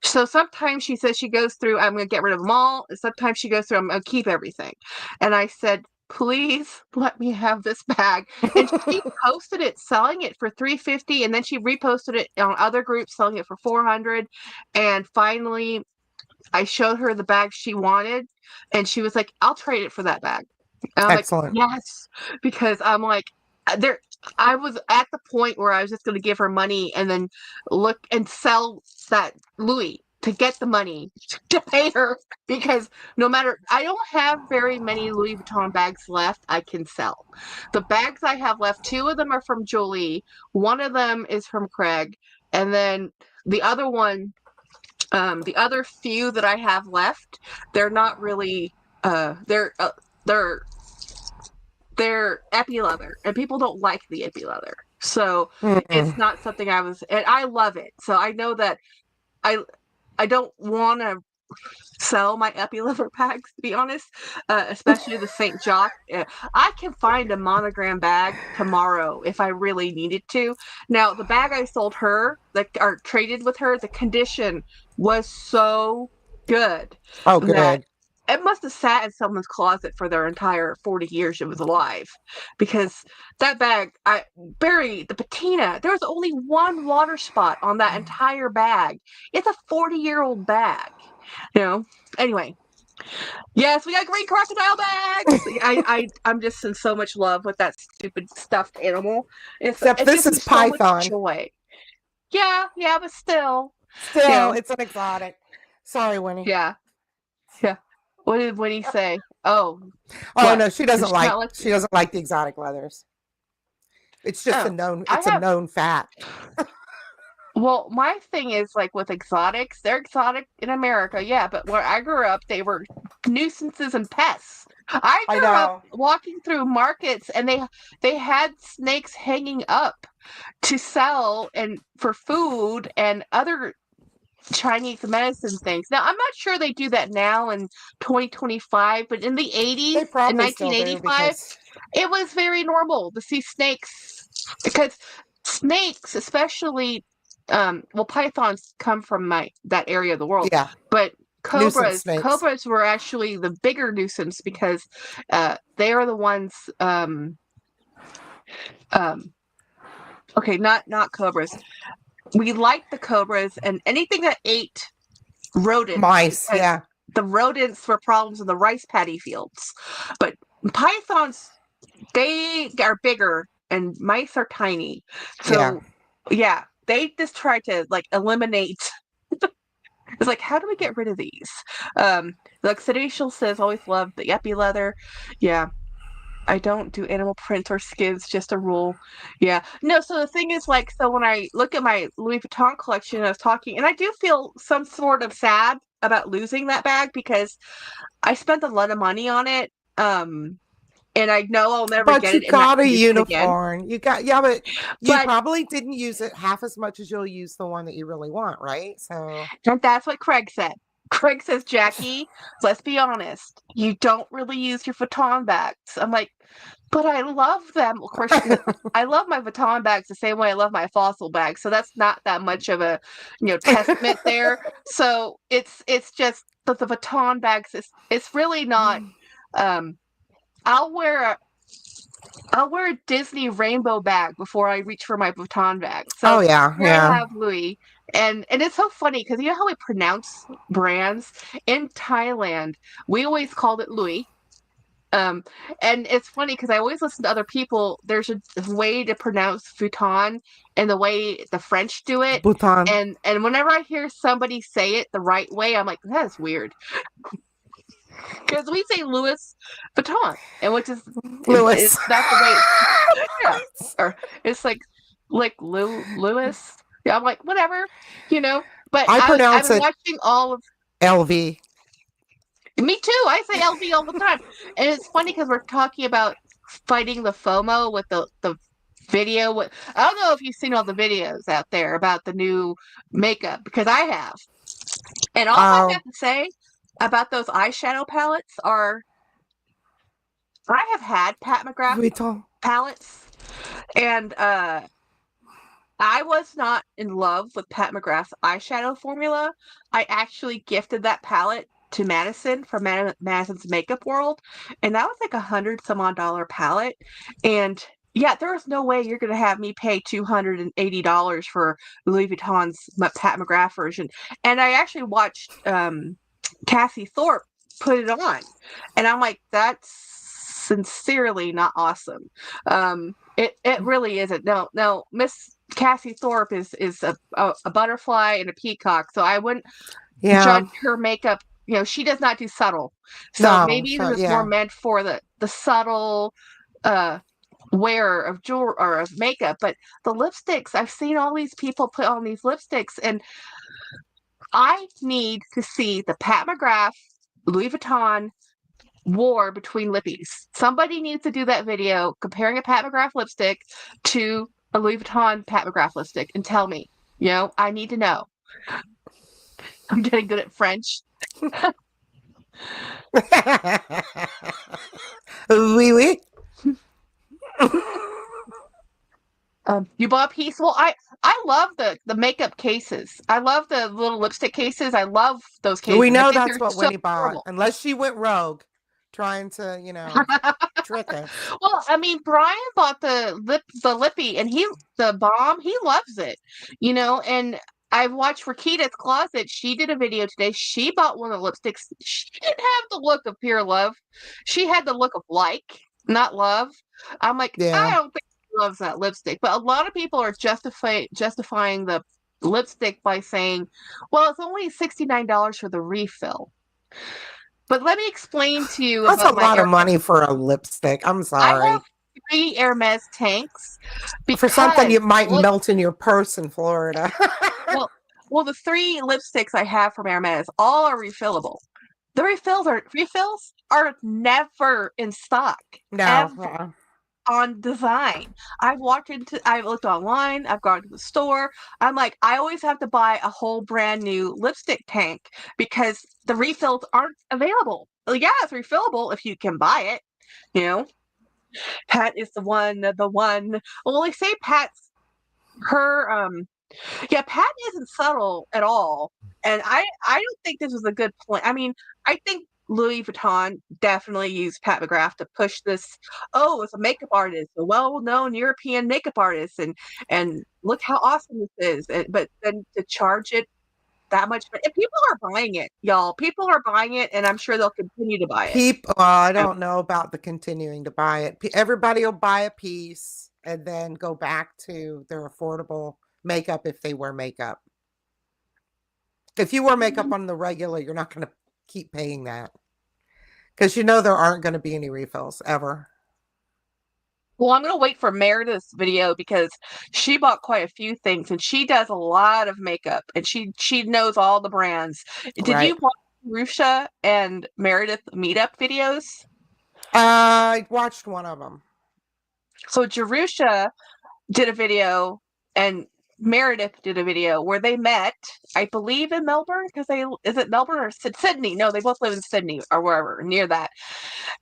so sometimes she says she goes through, I'm going to get rid of them all. And sometimes she goes through, I'm going to keep everything. And I said, please let me have this bag. And she posted it, selling it for $350, and then she reposted it on other groups, selling it for $400. And finally, I showed her the bag she wanted, and she was like, I'll trade it for that bag. And I'm like, Excellent. yes, because I'm like, there. I was at the point where I was just going to give her money and then look and sell that Louis to get the money to pay her, because no matter, I don't have very many Louis Vuitton bags left I can sell. The bags I have left, two of them are from Jolie, one of them is from Craig, and then the other one, the other few that I have left, they're not really, they're they're epi leather, and people don't like the epi leather, so it's Mm. not something I was, and I love it. So I know that I I don't want to sell my epi leather bags, to be honest, especially the St. Jacques. I can find a monogram bag tomorrow if I really needed to. Now, the bag I sold her, or traded with her, the condition was so good Oh, that good. it must have sat in someone's closet for their entire 40 years it was alive, because that bag, I buried the patina. There was only one water spot on that entire bag. It's a 40-year-old bag. You know. Anyway, yes, we got green crocodile bags. I'm just in so much love with that stupid stuffed animal. Except It this gives me is so much Python. joy. Yeah, yeah, but still, you Still, know, it's an exotic. Sorry, Winnie. yeah, yeah. What did Winnie say? Oh, Oh what? no, she Does doesn't she not like like? she doesn't like the exotic leathers. It's just a Oh, known I it's a have. known fact. Well, my thing is like with exotics, they're exotic in America, yeah, but where I grew up, they were nuisances and pests. I I grew up know. walking through markets, and they had snakes hanging up to sell and for food and other Chinese medicine things. Now, I'm not sure they do that now in 2025, but in the 80s, They in probably still do 1985, because it was very normal to see snakes, because snakes, especially, well, pythons come from that area of the world, yeah, but nuisance cobras, snakes. cobras were actually the bigger nuisance, because they are the ones. Um, okay, not cobras. We liked the cobras and anything that ate rodents, Mice, because yeah. the rodents were problems in the rice paddy fields. But pythons, they are bigger, and mice are tiny. Yeah. So yeah, they just try to like eliminate. It's like, how do we get rid of these? Like Sedatial says, always loved the epi leather. Yeah, I don't do animal prints or skins, just a rule. Yeah. No, so the thing is, like, so when I look at my Louis Vuitton collection, I was talking, and I do feel some sort of sad about losing that bag, because I spent a lot of money on it. And I know I'll never But get you it in that got a condition again. unicorn. You got yeah, but you But probably didn't use it half as much as you'll use the one that you really want, right? So and that's what Craig said. Craig says, Jackie, let's be honest, you don't really use your Vuitton bags. I'm like, but I love them. Of course, I love my Vuitton bags the same way I love my fossil bags. So that's not that much of a, testament there. So it's just that the Vuitton bags is, it's really not. Um, I'll wear a I'll wear a Disney rainbow bag before I reach for my Vuitton bag. So oh yeah, here I yeah. have Louis, and it's so funny because you know how we pronounce brands in Thailand. We always called it Louis. Um, and it's funny because I always listen to other people. There's a way to pronounce Vuitton and the way the French do it. Bhutan. And whenever I hear somebody say it the right way, I'm like, that is weird. Because we say Louis Vuitton, and which is Lewis. it's not the way. Yeah, or it's like Lewis. Yeah, I'm like whatever, you know. But I I've pronounce been it watching all of. LV. Me too. I say LV all the time, and it's funny because we're talking about fighting the FOMO with the video. I don't know if you've seen all the videos out there about the new makeup, because I have. And all I have Oh, to say about those eyeshadow palettes are I have had Pat McGrath Vuitton. palettes, and I was not in love with Pat McGrath's eyeshadow formula. I actually gifted that palette to Madison from Madison's Makeup World, and that was like $100 some odd palette. And yeah, there was no way you're going to have me pay $280 for Louis Vuitton's Pat McGrath version. And I actually watched Cassie Thorpe put it on, and I'm like, that's sincerely not awesome. It really isn't. No, Miss Cassie Thorpe is a butterfly and a peacock, so I wouldn't judge Yeah. her makeup. She does not do subtle, so No. maybe So this is more yeah. meant for the subtle uh wearer of jewelry or of makeup. But the lipsticks, I've seen all these people put on these lipsticks, and I need to see the Pat McGrath Louis Vuitton war between lippies. Somebody needs to do that video comparing a Pat McGrath lipstick to a Louis Vuitton Pat McGrath lipstick and tell me. I need to know. I'm getting good at French. Oui, oui. You bought a piece. Well, I love the makeup cases. I love the little lipstick cases. I love those We cases. I know think that's they're what so Winnie bought, adorable. unless she went rogue, trying to, trick us. Well, I mean, Brian bought the lippy, and the bomb. He loves it, And I've watched Rakita's Closet. She did a video today. She bought one of the lipsticks. She didn't have the look of pure love. She had the look of like, not love. I'm like, I Yeah. don't think she loves that lipstick. But a lot of people are justifying the lipstick by saying, well, it's only $69 for the refill. But let me explain to you That's a about my lot of Hermes. money for a lipstick. I'm I have sorry. 3 Hermes tanks For something you because might melt in your purse in Florida. well, well, the 3 lipsticks I have from Hermes all are refillable. The refills are never in stock, No. ever on design. I've looked online, I've gone to the store. I'm like, I always have to buy a whole brand new lipstick tank because the refills aren't available. Well, yeah, it's refillable if you can buy it, you know. Pat is the one, the one. Well, they say her yeah, Pat isn't subtle at all. And I don't think this was a good point. I mean, I think Louis Vuitton definitely used Pat McGrath to push this. Oh, it's a makeup artist, a well-known European makeup artist, and look how awesome this is. But then to charge it that much, and people are buying it, y'all. People are buying it, and I'm sure they'll continue to buy it. People, I don't know about the continuing to buy it. Everybody will buy a piece and then go back to their affordable makeup if they wear makeup. If you wear makeup on the regular, you're not going to keep paying that because there aren't going to be any refills ever. Well, I'm gonna wait for Meredith's video because she bought quite a few things, and she does a lot of makeup, and she knows all the brands. Did you Right. watch Rusha and Meredith meetup videos? I watched one of them. So Jerusha did a video, and Meredith did a video where they met, I believe, in Melbourne, because is it Melbourne or Sydney? No, they both live in Sydney or wherever near that.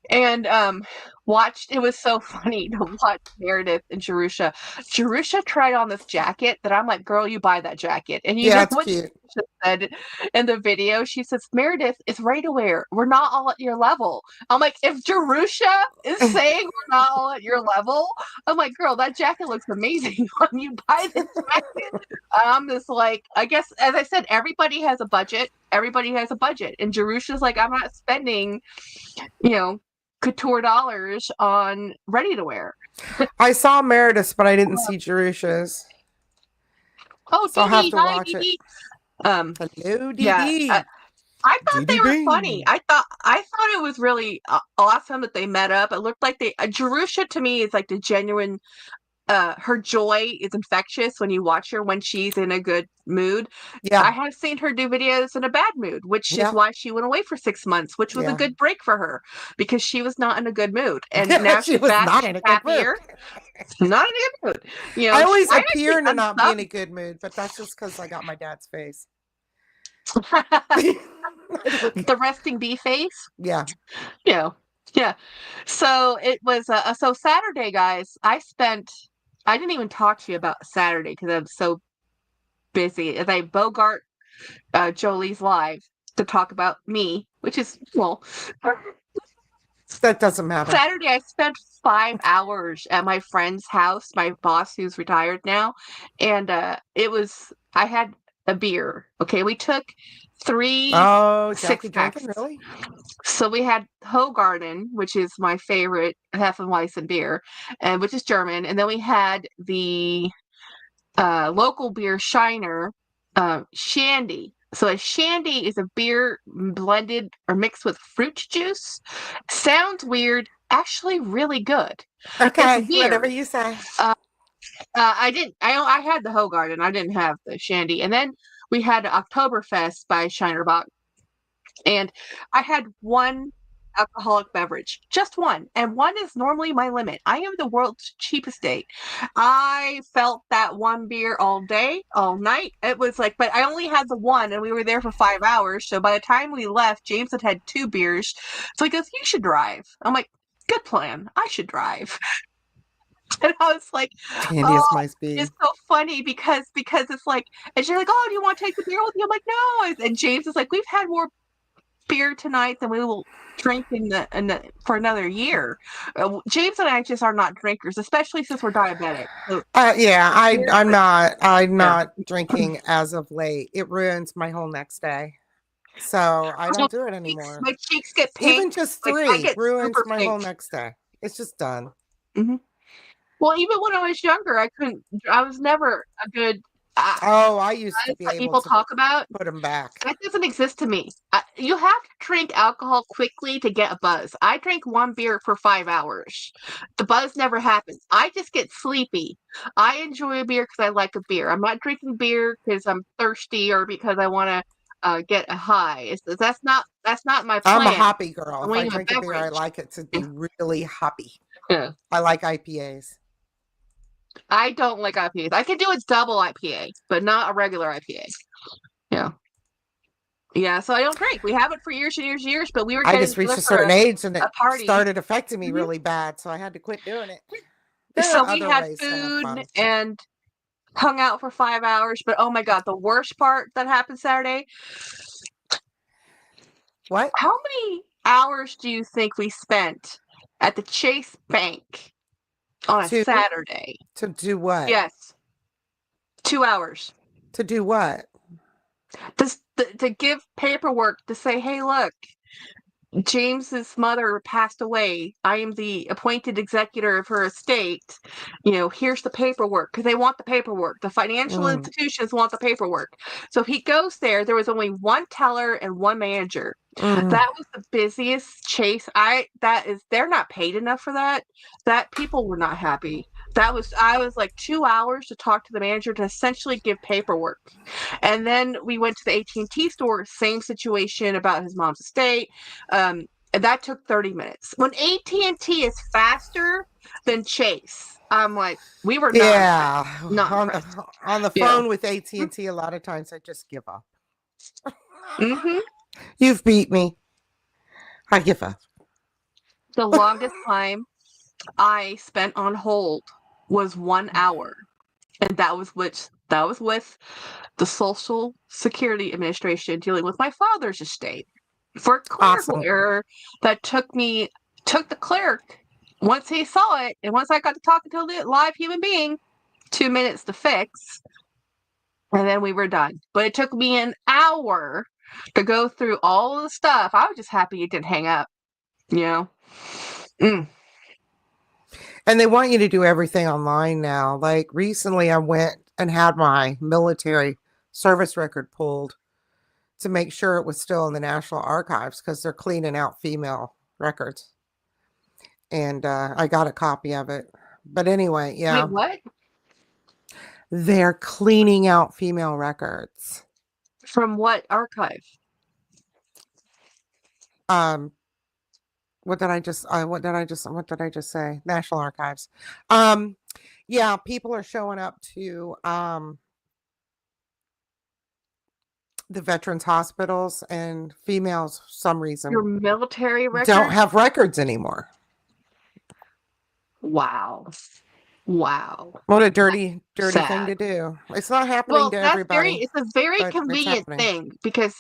And it was so funny to watch Meredith and Jerusha. Jerusha tried on this jacket that I'm like, girl, you buy that jacket. And you Yeah, know it's what cute. Jerusha said in the video? She says, Meredith is ready to wear. We're not all at your level. I'm like, if Jerusha is saying we're not all at your level, I'm like, girl, that jacket looks amazing when you buy this jacket. I'm just like, I guess, as I said, everybody has a budget. Everybody has a budget. And Jerusha's like, I'm not spending, couture dollars on ready to wear. I saw Meredith's, but I didn't see Jerusha's. Oh, So I'll Dee have Dee, to hi watch Dee it. Dee. Hello, Dee Yeah, Dee. I thought Dee they Dee were funny. Bing. I thought it was really awesome that they met up. It looked like Jerusha to me is like the genuine. Her joy is infectious when you watch her when she's in a good mood. I Yeah. have seen her do videos in a bad mood, which is Yeah. why she went away for 6 months, which was a Yeah. good break for her because she was not in a good mood. And now She she's was back, not she's in a good mood. happier, not in a good mood. I always I've actually appear to not be in unsubbed. a good mood, but that's just because I got my dad's face. The resting bee face. Yeah. Yeah, yeah. So it was so Saturday, guys. I didn't even talk to you about Saturday because I'm so busy. As I bogart Jolie's live to talk about me, which is well. That doesn't matter. Saturday, I spent 5 hours at my friend's house, my boss who's retired now, and I had a beer. Okay, we took three Oh, six Jackie packs. drinking, really? So we had Hogarden, which is my favorite Hefeweizen beer, and which is German, and then we had the local beer Shiner, Shandy. So a shandy is a beer blended or mixed with fruit juice. Sounds weird, actually really good. It's Okay, whatever weird. you say. I didn't. I had the Hogarden. I didn't have the shandy. And then we had Oktoberfest by Shinerbach, and I had one alcoholic beverage, just one, and one is normally my limit. I am the world's cheapest date. I felt that one beer all day, all night. It was like, but I only had the one, and we were there for 5 hours. So by the time we left, James had two beers. So he goes, "You should drive." I'm like, "Good plan. I should drive." And I was like, Candy "Oh." as mice It's be. so funny because it's like, and she's like, "Oh, do you want to take the beer with you?" I'm like, "No." And James is like, "We've had more beer tonight than we will drink for another year." James and I just are not drinkers, especially since we're diabetic. So Yeah, I'm beer, not. I'm yeah. not drinking as of late. It ruins my whole next day, so I don't do it anymore. My cheeks get pink. Even just Like I 3 get ruins super my pink. whole next day. It's just done. Hmm. Well, even when I was younger, I couldn't. I was never a good. Oh, I used to Buzz be that able people to talk about. put them back. That doesn't exist to me. You have to drink alcohol quickly to get a buzz. I drink one beer for 5 hours. The buzz never happens. I just get sleepy. I enjoy a beer because I like a beer. I'm not drinking beer because I'm thirsty or because I want to get a high. That's not my I'm a plan. hoppy girl. I'm If I wanting a drink a beer, I beverage. like it to be really hoppy. Yeah. I like IPAs. I don't like IPAs. I can do a double IPA, but not a regular IPA. Yeah. Yeah, so I don't drink. We have it for years and years and years, but we were I getting just reached together a for certain age and a it party. started affecting me Mhm. really bad, so I had to quit doing it. There So are we other had ways to have food fun. and hung out for 5 hours. But oh my God, the worst part that happened Saturday, What? how many hours do you think we spent at the Chase Bank on a To Saturday? to do what? Yes, 2 hours. To do what? To give paperwork to say, hey, look, James's mother passed away. I am the appointed executor of her estate. Here's the paperwork because they want the paperwork. The financial Mm, institutions want the paperwork. So he goes there. There was only one teller and one manager. mm. That was the busiest chase. They're not paid enough for that. That people were not happy. I was like 2 hours to talk to the manager to essentially give paperwork. And then we went to the AT&T store, same situation about his mom's estate. And that took 30 minutes. When AT&T is faster than Chase, I'm like, we were not impressed. Yeah, Not on impressed. the Yeah. phone with AT&T, a lot of times I just give up. Mm-hmm. You've beat me. I give up. The longest time I spent on hold was 1 hour. And that was with the Social Security Administration dealing with my father's estate for a clerical Awesome. error that took the clerk, once he saw it and once I got to talking to a live human being, 2 minutes to fix, and then we were done. But it took me an hour to go through all of the stuff. I was just happy it didn't hang up, you know. Mm. And they want you to do everything online now. Like recently, I went and had my military service record pulled to make sure it was still in the National Archives because they're cleaning out female records. And I got a copy of it. But anyway, Wait, yeah, what? they're cleaning out female records. From what archive? Um, what did I just say? National Archives. Um, yeah, people are showing up to the veterans hospitals and females, for some Your reason, military don't record? have records anymore. Wow. Wow. What a dirty, dirty thing Sad. to do. It's not happening Well, to everybody, it's a very but it's convenient happening. thing because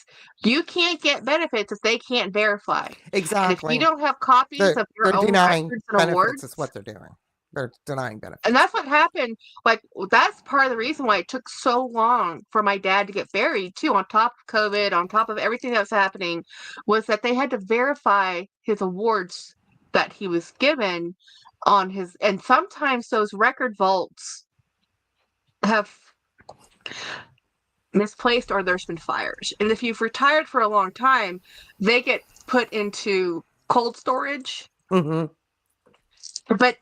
you can't get benefits if they can't verify. And if you Exactly. don't have copies of your They're own denying records and benefits is awards, what they're doing. They're denying and benefits. that's what happened. Like, that's part of the reason why it took so long for my dad to get buried, too, on top of COVID, on top of everything that was happening, was that they had to verify his awards that he was given on his, and sometimes those record vaults have misplaced or there's been fires. And if you've retired for a long time, they get put into cold storage. Mm-hmm. But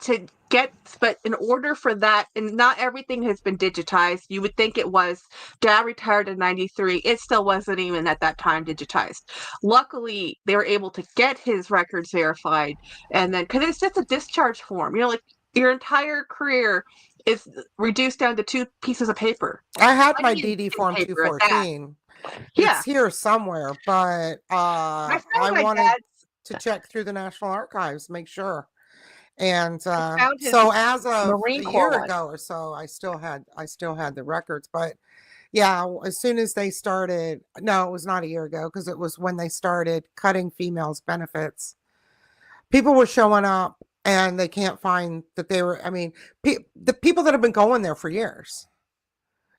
in order for that, and not everything has been digitized. You would think it was. Dad retired in 93. It still wasn't even at that time digitized. Luckily, they were able to get his records verified. And then, because it's just a discharge form, like your entire career is reduced down to 2 pieces of paper. I had my Money DD in Form paper at that. 214. Yeah. It's here somewhere, but I I found my wanted dad's. to check through the National Archives, make sure. And I found his so as of Marine a Corps year one. ago or so, I still had the records. But yeah, as soon as they started, no, it was not a year ago because it was when they started cutting females' benefits. People were showing up and they can't find that they were. I mean, the people that have been going there for years,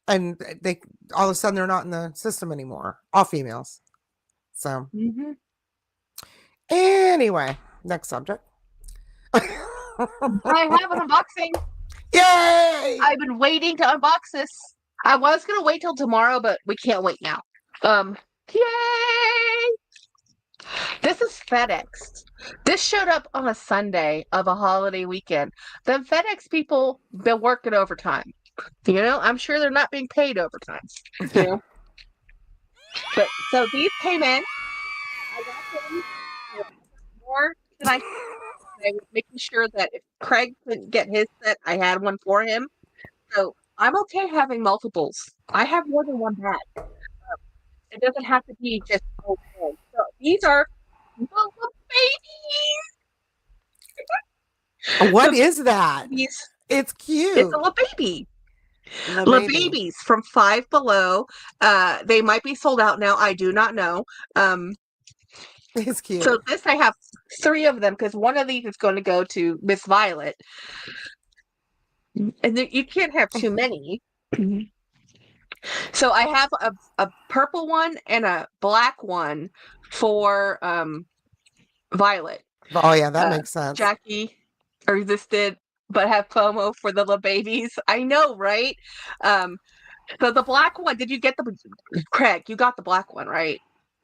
and they all of a sudden they're not in the system anymore. All females. So Mm-hmm. anyway, next subject. I have an unboxing. Yay! I've been waiting to unbox this. I was gonna wait till tomorrow, but we can't wait now. Yay! This is FedEx. This showed up on a Sunday of a holiday weekend. The FedEx people been working overtime. I'm sure they're not being paid overtime. But so these came in. I got them more than I was making sure that if Craig couldn't get his set, I had one for him. So I'm okay having multiples. I have more than one bag. It doesn't have to be just okay. So these are little babies. What is that? It's It's a cute. little baby. The Little baby. babies from Five Below. They might be sold out now. I do not know. It's cute. So this I have 3 of them because one of these is going to go to Miss Violet. And you can't have too many. So I have a purple one and a black one for Violet. Oh yeah, that makes sense. Jackie resisted but have FOMO for the little babies. I know, right? So the black one, did you get Craig, you got the black one, right?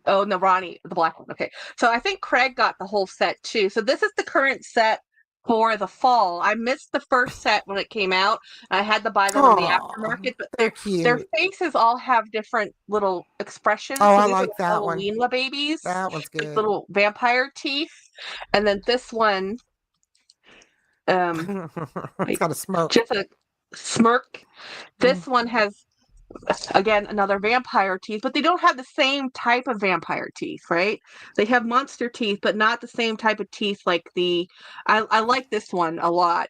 Oh no, Ronnie, the black one. Okay. So I think Craig got the whole set too. So this is the current set for the fall. I missed the first set when it came out. I had to buy them in the aftermarket, but they're cute. their faces all have different little expressions. Oh, so I these like are that Halloween one. babies. That one's good. With little vampire teeth. And then this one, it's got a smirk. Just a smirk. This one has, again, another vampire teeth, but they don't have the same type of vampire teeth, right? They have monster teeth, but not the same type of teeth like I like this one a lot.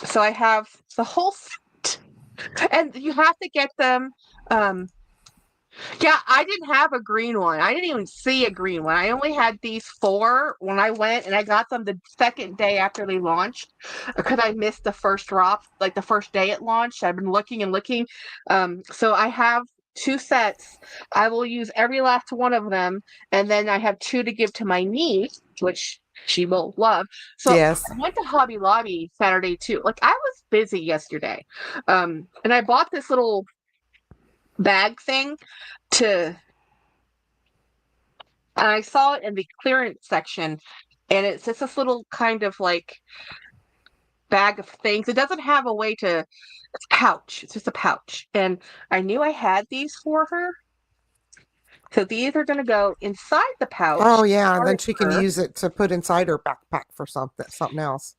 So I have the whole set. And you have to get them. Yeah, I didn't have a green one. I didn't even see a green one. I only had these 4 when I went, and I got them the second day after they launched because I missed the first drop, like the first day it launched. I've been looking and looking. So I have 2 sets. I will use every last one of them, and then I have 2 to give to my niece, which she will love. So yes. I went to Hobby Lobby Saturday too. Like I was busy yesterday, and I bought this little bag thing and I saw it in the clearance section, and it's just this little kind of like bag of things. It doesn't have a way to, it's a pouch. It's just a pouch. And I knew I had these for her. So these are going to go inside the pouch. Oh yeah, and then she can use it to put inside her backpack for something else.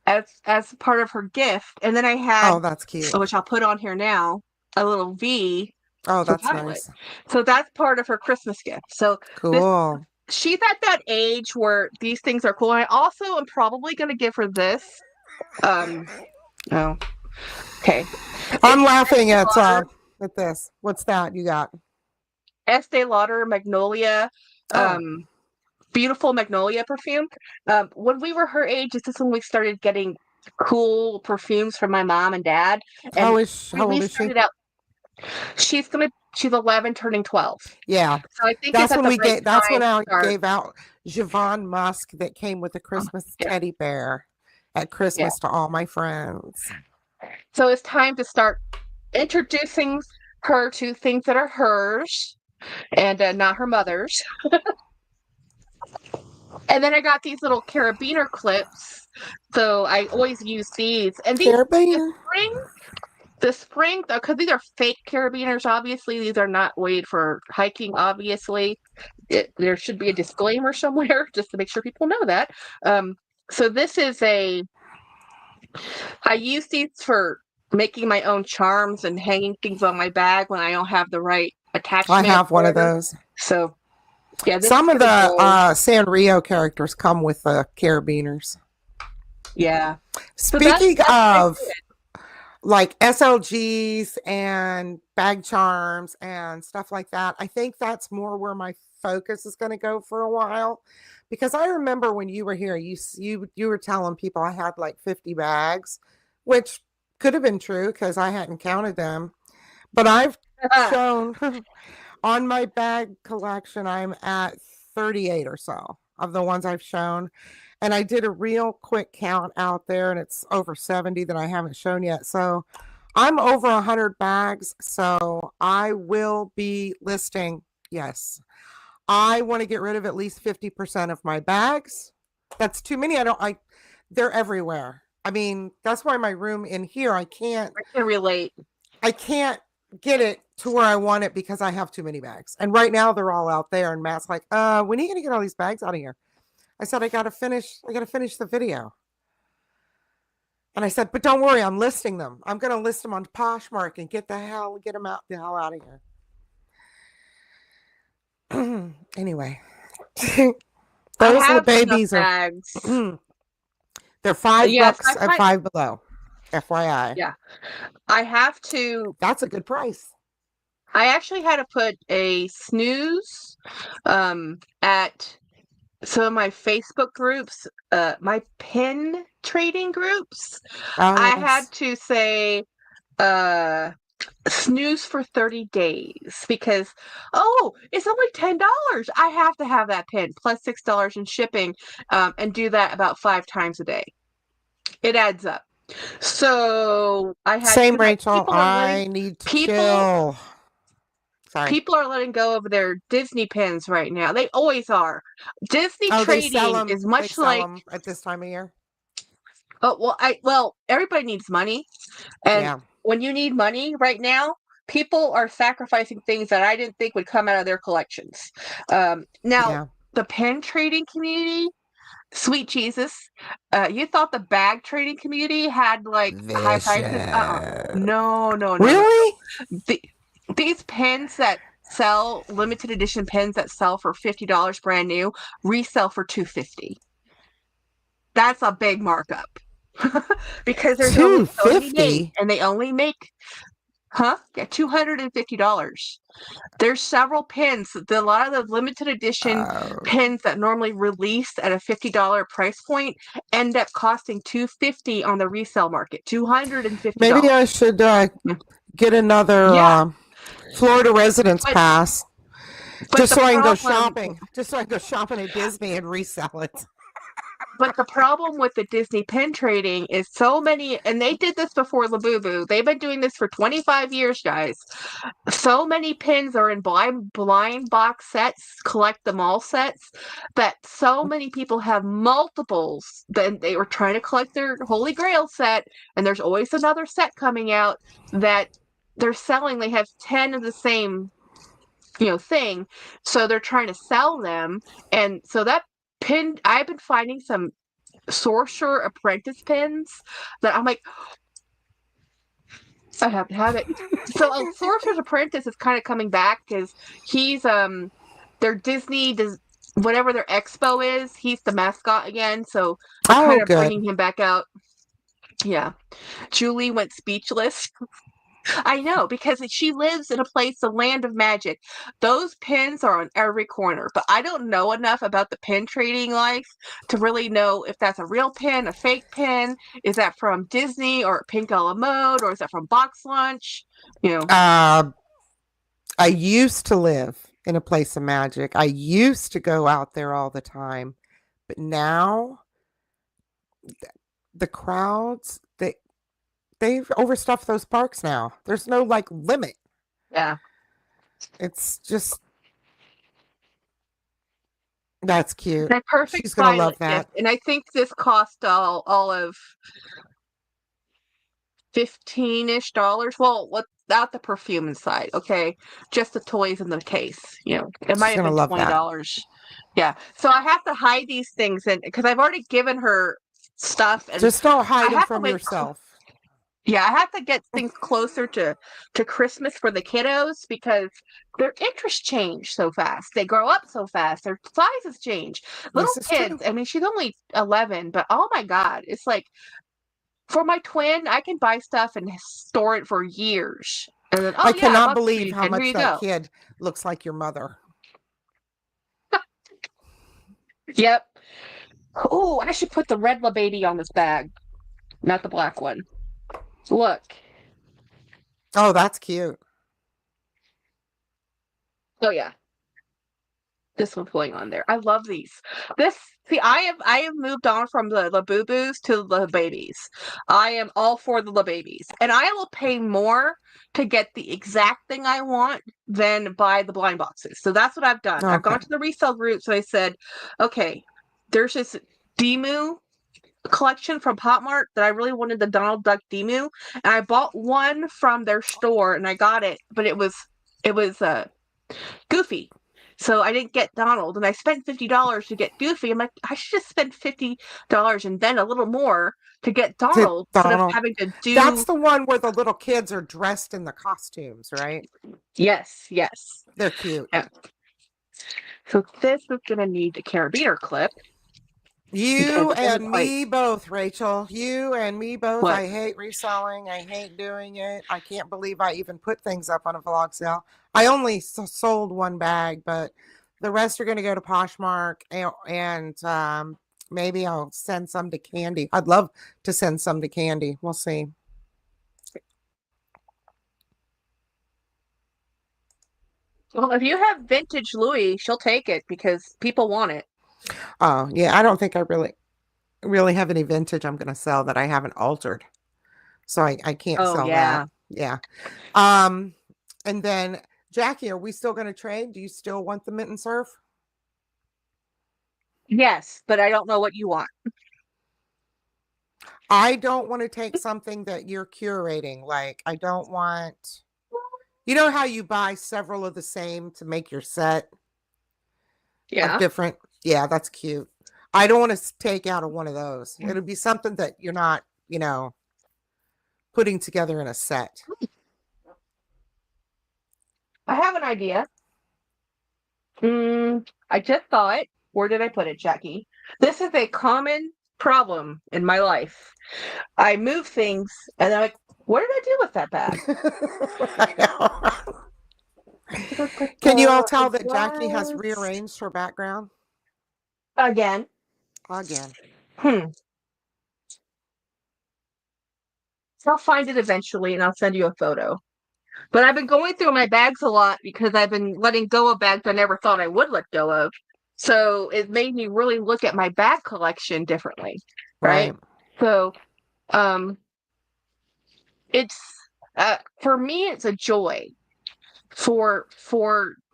As part of her gift. And then I had, oh, that's cute, which I'll put on here now, a little V Oh, for that's Violet. nice. So that's part of her Christmas gift. So this Cool. she's at that age where these things are cool. And I also am probably going to give her this. Um, oh, okay. I'm It's laughing at this. What's that you got? Estee Lauder Magnolia, Oh, um, beautiful Magnolia perfume. When we were her age, this is when we started getting cool perfumes from my mom and dad, and how we old is she? started out. She's 11, turning 12. Yeah. So I think it's at the right That's when time to I start. gave out Javon Musk that came with a Christmas Yeah, teddy bear at yeah. Christmas to all my friends. So it's time to start introducing her to things that are hers and not her mother's. And then I got these little carabiner clips. So I always use these. And these, the Carabiner. spring, because these are fake carabiners, obviously. These are not weighed for hiking, obviously. There should be a disclaimer somewhere just to make sure people know that. So this is I use these for making my own charms and hanging things on my bag when I don't have the right I attachment have one for of them. those. So yeah, this is Some of gonna the go. Sanrio characters come with the carabiners. Yeah. So Speaking that's what I of did. like SLGs and bag charms and stuff like that, I think that's more where my focus is going to go for a while. Because I remember when you were here, you were telling people I had like 50 bags, which could have been true because I hadn't counted them. But I've shown on my bag collection, I'm at 38 or so of the ones I've shown. And I did a real quick count out there, and it's over 70 that I haven't shown yet. So I'm over 100 bags. So I will be listing. Yes. I want to get rid of at least 50% of my bags. That's too many. They're everywhere. I mean, that's why my room in here, I can relate. I can't get it to where I want it because I have too many bags. And right now they're all out there. And Matt's like, when are you gonna get all these bags out of here? I said, I gotta finish the video. And I said, but don't worry, I'm listing them. I'm gonna list them on Poshmark and get them out the hell out of here. Anyway. I Those little have enough babies are bags. they're $5 Yes, at Five Below. FYI. yeah. I have to. That's a good price. I actually had to put a snooze at some of my Facebook groups, my pin trading groups. Oh I had yes. to say uh snooze for 30 days because it's only $10. I have to have that pin plus $6 in shipping, and do that about 5 times a day. It adds up. So I had Same because Rachel. I need to people chill. Sorry. people are letting go of their Disney pins right now. They always are. Disney Oh, trading is they much sell like them at this time of year. everybody needs money, and Yeah. when you need money right now, people are sacrificing things that I didn't think would come out of their collections. Now Yeah. the pen trading community, sweet Jesus, you thought the bag trading community had like high prices? Vicious. No, no, no, no. Really? The, these pens that sell limited edition pens that sell for $50 brand new resell for $250. That's a big markup because there's only so many made, 250. and they only make yeah, $250. There's several pins. A lot of the limited edition Oh. pins that normally release at a $50 price point end up costing $250 on the resale market. Maybe I $250. should get another Yeah, Florida residence but pass but just the so I can go problem shopping. Just so I can go shopping at Disney and resell it. But the problem with the Disney pen trading is so many, and they did this before Labubu. They've been doing this for 25 years, guys. So many pins are in blind box sets, collect them all sets, that so many people have multiples. Then they were trying to collect their Holy Grail set, and there's always another set coming out that they're selling. They have 10 of the same thing, so they're trying to sell them, and so that pin, I've been finding some sorcerer apprentice pins that I'm like, I have to have it. So Sorcerer's Apprentice is kind of coming back because he's their Disney does whatever their expo is. He's the mascot again, so they're Oh, kind of good. bringing him back out. Yeah, Julie went speechless. I know, because she lives in a place, the land of magic. Those pins are on every corner, but I don't know enough about the pin trading life to really know if that's a real pin, a fake pin. Is that from Disney or Pink a la Mode, or is that from Box Lunch? You know, Uh, I used to live in a place of magic. I used to go out there all the time, but now the crowds, they've overstuffed those parks now. There's no like limit. yeah, It's just that's cute. that perfect She's gonna love silent gift. that. And I think this cost all of 15-ish dollars. Well, without the perfume inside, okay? Just the toys in the case. You know, it might She's have gonna been love that. $20. Yeah. So I have to hide these things in because I've already given her stuff and Just don't I hide them have to from wait. yourself. Yeah, I have to get things closer to Christmas for the kiddos because their interests change so fast. They grow up so fast. Their sizes change. Little This is true. kids, I mean, she's only 11, but oh my God, it's like for my twin, I can buy stuff and store it for years. And then, I oh yeah, I cannot bought this for believe you, how kid. Here much you that go. kid looks like your mother. Yep. Oh, I should put the red baby on this bag, not the black one. Look. Oh, that's cute. Oh yeah, this one's going on there. I love these. This see, I have moved on from the boo boos to the babies. I am all for the babies, and I will pay more to get the exact thing I want than buy the blind boxes. So that's what I've done. I've Okay. gone to the resale group. So I said, okay, there's this Demu collection from Popmart that I really wanted the Donald Duck Demu, and I bought one from their store, and I got it, but it was Goofy. So I didn't get Donald, and I spent $50 to get Goofy. I'm like, I should just spend $50 and then a little more to get To Donald instead of Donald. having to That's do. the one where the little kids are dressed in the costumes, right? Yes, yes. They're cute. Yeah. So this is gonna need a carabiner clip because You it doesn't and quite. me both, Rachel. You and me both. What? I hate reselling. I hate doing it. I can't believe I even put things up on a vlog sale. I only sold one bag, but the rest are going to go to Poshmark and maybe I'll send some to Candy. I'd love to send some to Candy. We'll see. Well, if you have vintage Louis, she'll take it because people want it. Oh, yeah. I don't think I really have any vintage I'm going to sell that I haven't altered. So I can't Oh sell that. yeah. Yeah. Um, and then Jackie, are we still going to trade? Do you still want the mint and surf? Yes, but I don't know what you want. I don't want to take something that you're curating. Like, I don't want, you know how you buy several of the same to make your set of Yeah. different? Yeah, that's cute. I don't want to take out of one of those. It'll be something that you're not, putting together in a set. I have an idea. I just saw it. Where did I put it, Jackie? This is a common problem in my life. I move things and I'm like, what did I do with that bag? I know. Can you all tell that Jackie has rearranged her background? Again. Again. Hmm. I'll find it eventually and I'll send you a photo. But I've been going through my bags a lot because I've been letting go of bags I never thought I would let go of. So it made me really look at my bag collection differently. Right? Right. So um it's for me it's a joy. For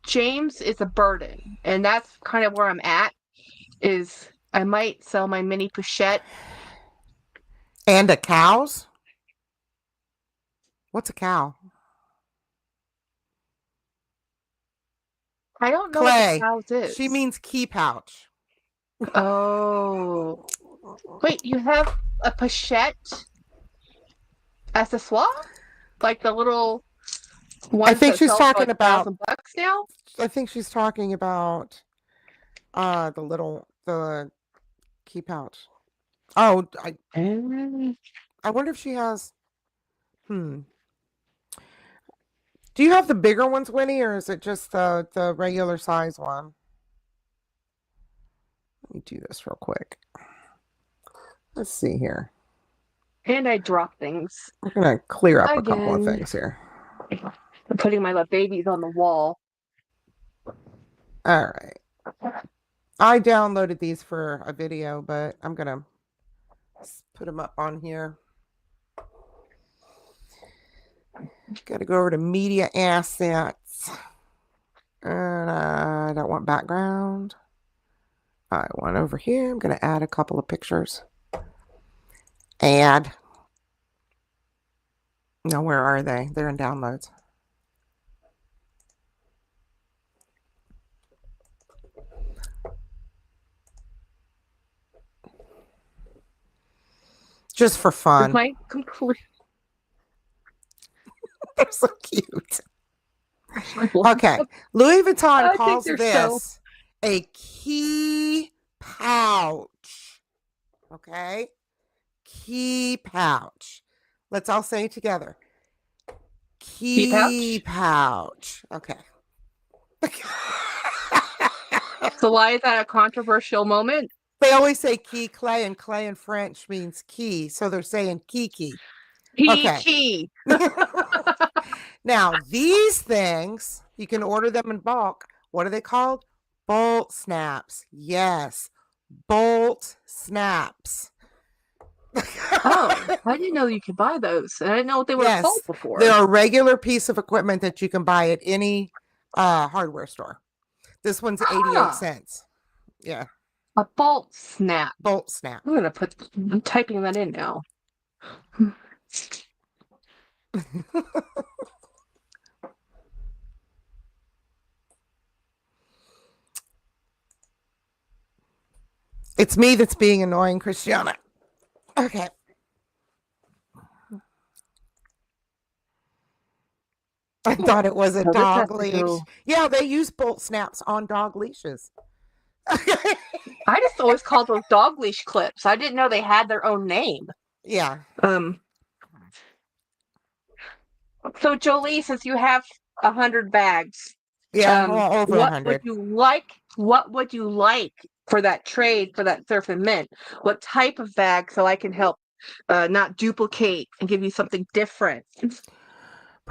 James it's a burden. And that's kind of where I'm at is I might sell my mini pochette. And a cow's? What's a cow? I don't know what the Clay. house is. She means key pouch. Oh. Wait, you have a pochette accessoire? Like the little I ones think that she's sell for talking like about. $1,000 now. I think she's talking about the key pouch. Oh, Mm. I wonder if she has. Hmm. Do you have the bigger ones, Winnie, or is it just the regular size one? Let me do this real quick. Let's see here. And I drop things We're gonna clear up a couple of again. things here. I'm putting my love babies on the wall. All right. I downloaded these for a video, but I'm gonna put them up on here. Got to go over to media assets. And I don't want background. I want over here. I'm going to add a couple of pictures. Add. No, where are they? They're in downloads. Just for fun. My complete. They're so cute. Okay. Louis Vuitton calls this a key pouch. Okay. Key pouch. Let's all say it together. Key pouch. Okay. So why is that a controversial moment? They always say key clay, and clay in French means key. So they're saying kiki. Key. Now, these things, you can order them in bulk. What are they called? Bolt snaps. Yes. Bolt snaps. Oh, I didn't know you could buy those. I didn't know what they were called before. They're a regular piece of equipment that you can buy at any hardware store. This one's 88 cents. Yeah. A bolt snap. Bolt snap. I'm typing that in now. It's me that's being annoying, Christiana. Okay. I thought it was a dog leash. Yeah, they use bolt snaps on dog leashes. I just always called those dog leash clips. I didn't know they had their own name. Yeah. So Jolie, since you have 100 bags, over 100. What would you like for that trade for that Surf and Mint? What type of bag so I can help not duplicate and give you something different?